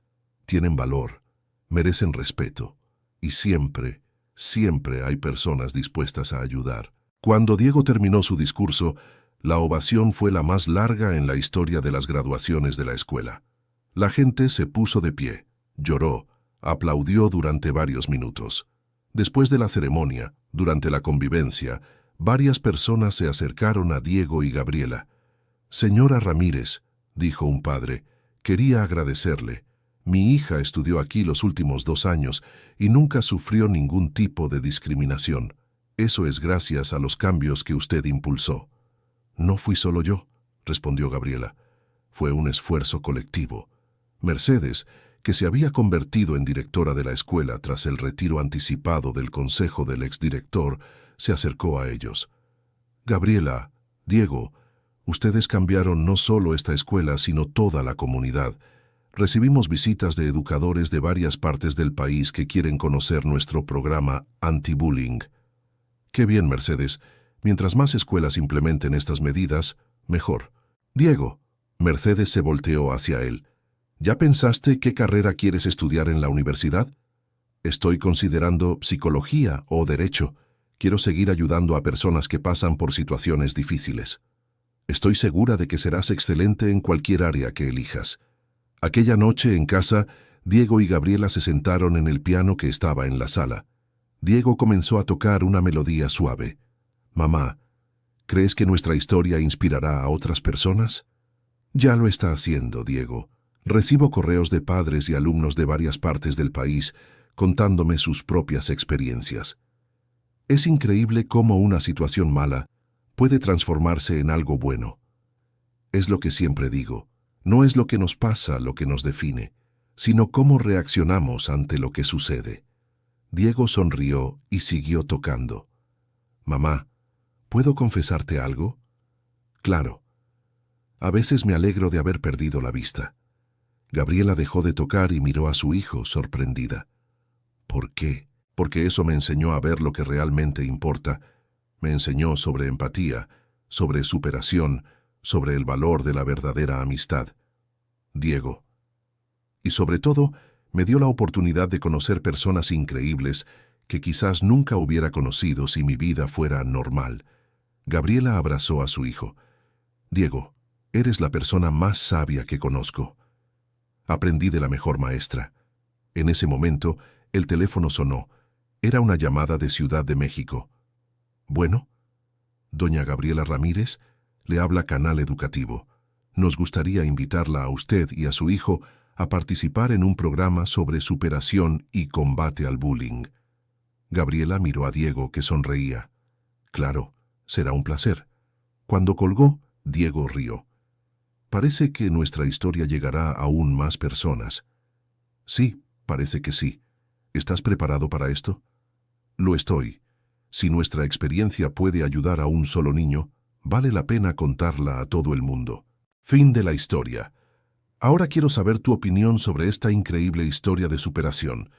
Tienen valor, merecen respeto, y siempre, siempre hay personas dispuestas a ayudar. Cuando Diego terminó su discurso, la ovación fue la más larga en la historia de las graduaciones de la escuela. La gente se puso de pie, lloró, aplaudió durante varios minutos. Después de la ceremonia, durante la convivencia, varias personas se acercaron a Diego y Gabriela. «Señora Ramírez», dijo un padre, «quería agradecerle. Mi hija estudió aquí los últimos 2 años y nunca sufrió ningún tipo de discriminación. Eso es gracias a los cambios que usted impulsó». «No fui solo yo», respondió Gabriela. «Fue un esfuerzo colectivo». Mercedes, que se había convertido en directora de la escuela tras el retiro anticipado del consejo del exdirector, se acercó a ellos. «Gabriela, Diego, ustedes cambiaron no solo esta escuela, sino toda la comunidad. Recibimos visitas de educadores de varias partes del país que quieren conocer nuestro programa anti-bullying». «Qué bien, Mercedes. Mientras más escuelas implementen estas medidas, mejor». «Diego», Mercedes se volteó hacia él. ¿Ya pensaste qué carrera quieres estudiar en la universidad? Estoy considerando psicología o derecho. Quiero seguir ayudando a personas que pasan por situaciones difíciles. Estoy segura de que serás excelente en cualquier área que elijas. Aquella noche en casa, Diego y Gabriela se sentaron en el piano que estaba en la sala. Diego comenzó a tocar una melodía suave. «Mamá, ¿crees que nuestra historia inspirará a otras personas?» «Ya lo está haciendo, Diego. Recibo correos de padres y alumnos de varias partes del país contándome sus propias experiencias. Es increíble cómo una situación mala puede transformarse en algo bueno. Es lo que siempre digo, no es lo que nos pasa lo que nos define, sino cómo reaccionamos ante lo que sucede». Diego sonrió y siguió tocando. «Mamá, ¿puedo confesarte algo?» «Claro. A veces me alegro de haber perdido la vista». Gabriela dejó de tocar y miró a su hijo, sorprendida. «¿Por qué?» «Porque eso me enseñó a ver lo que realmente importa. Me enseñó sobre empatía, sobre superación, sobre el valor de la verdadera amistad. Diego. Y sobre todo, me dio la oportunidad de conocer personas increíbles que quizás nunca hubiera conocido si mi vida fuera normal». Gabriela abrazó a su hijo. «Diego, eres la persona más sabia que conozco. Aprendí de la mejor maestra». En ese momento, el teléfono sonó. Era una llamada de Ciudad de México. «Bueno, doña Gabriela Ramírez, le habla Canal Educativo. Nos gustaría invitarla a usted y a su hijo a participar en un programa sobre superación y combate al bullying». Gabriela miró a Diego, que sonreía. «Claro, será un placer». Cuando colgó, Diego rió. «Parece que nuestra historia llegará a aún más personas». «Sí, parece que sí. ¿Estás preparado para esto?» «Lo estoy. Si nuestra experiencia puede ayudar a un solo niño, vale la pena contarla a todo el mundo». Fin de la historia. Ahora quiero saber tu opinión sobre esta increíble historia de superación.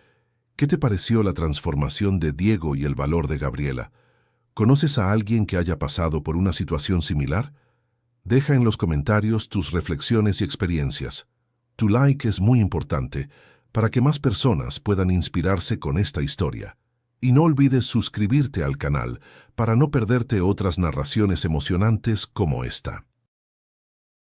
¿Qué te pareció la transformación de Diego y el valor de Gabriela? ¿Conoces a alguien que haya pasado por una situación similar? Deja en los comentarios tus reflexiones y experiencias. Tu like es muy importante para que más personas puedan inspirarse con esta historia. y no olvides suscribirte al canal para no perderte otras narraciones emocionantes como esta.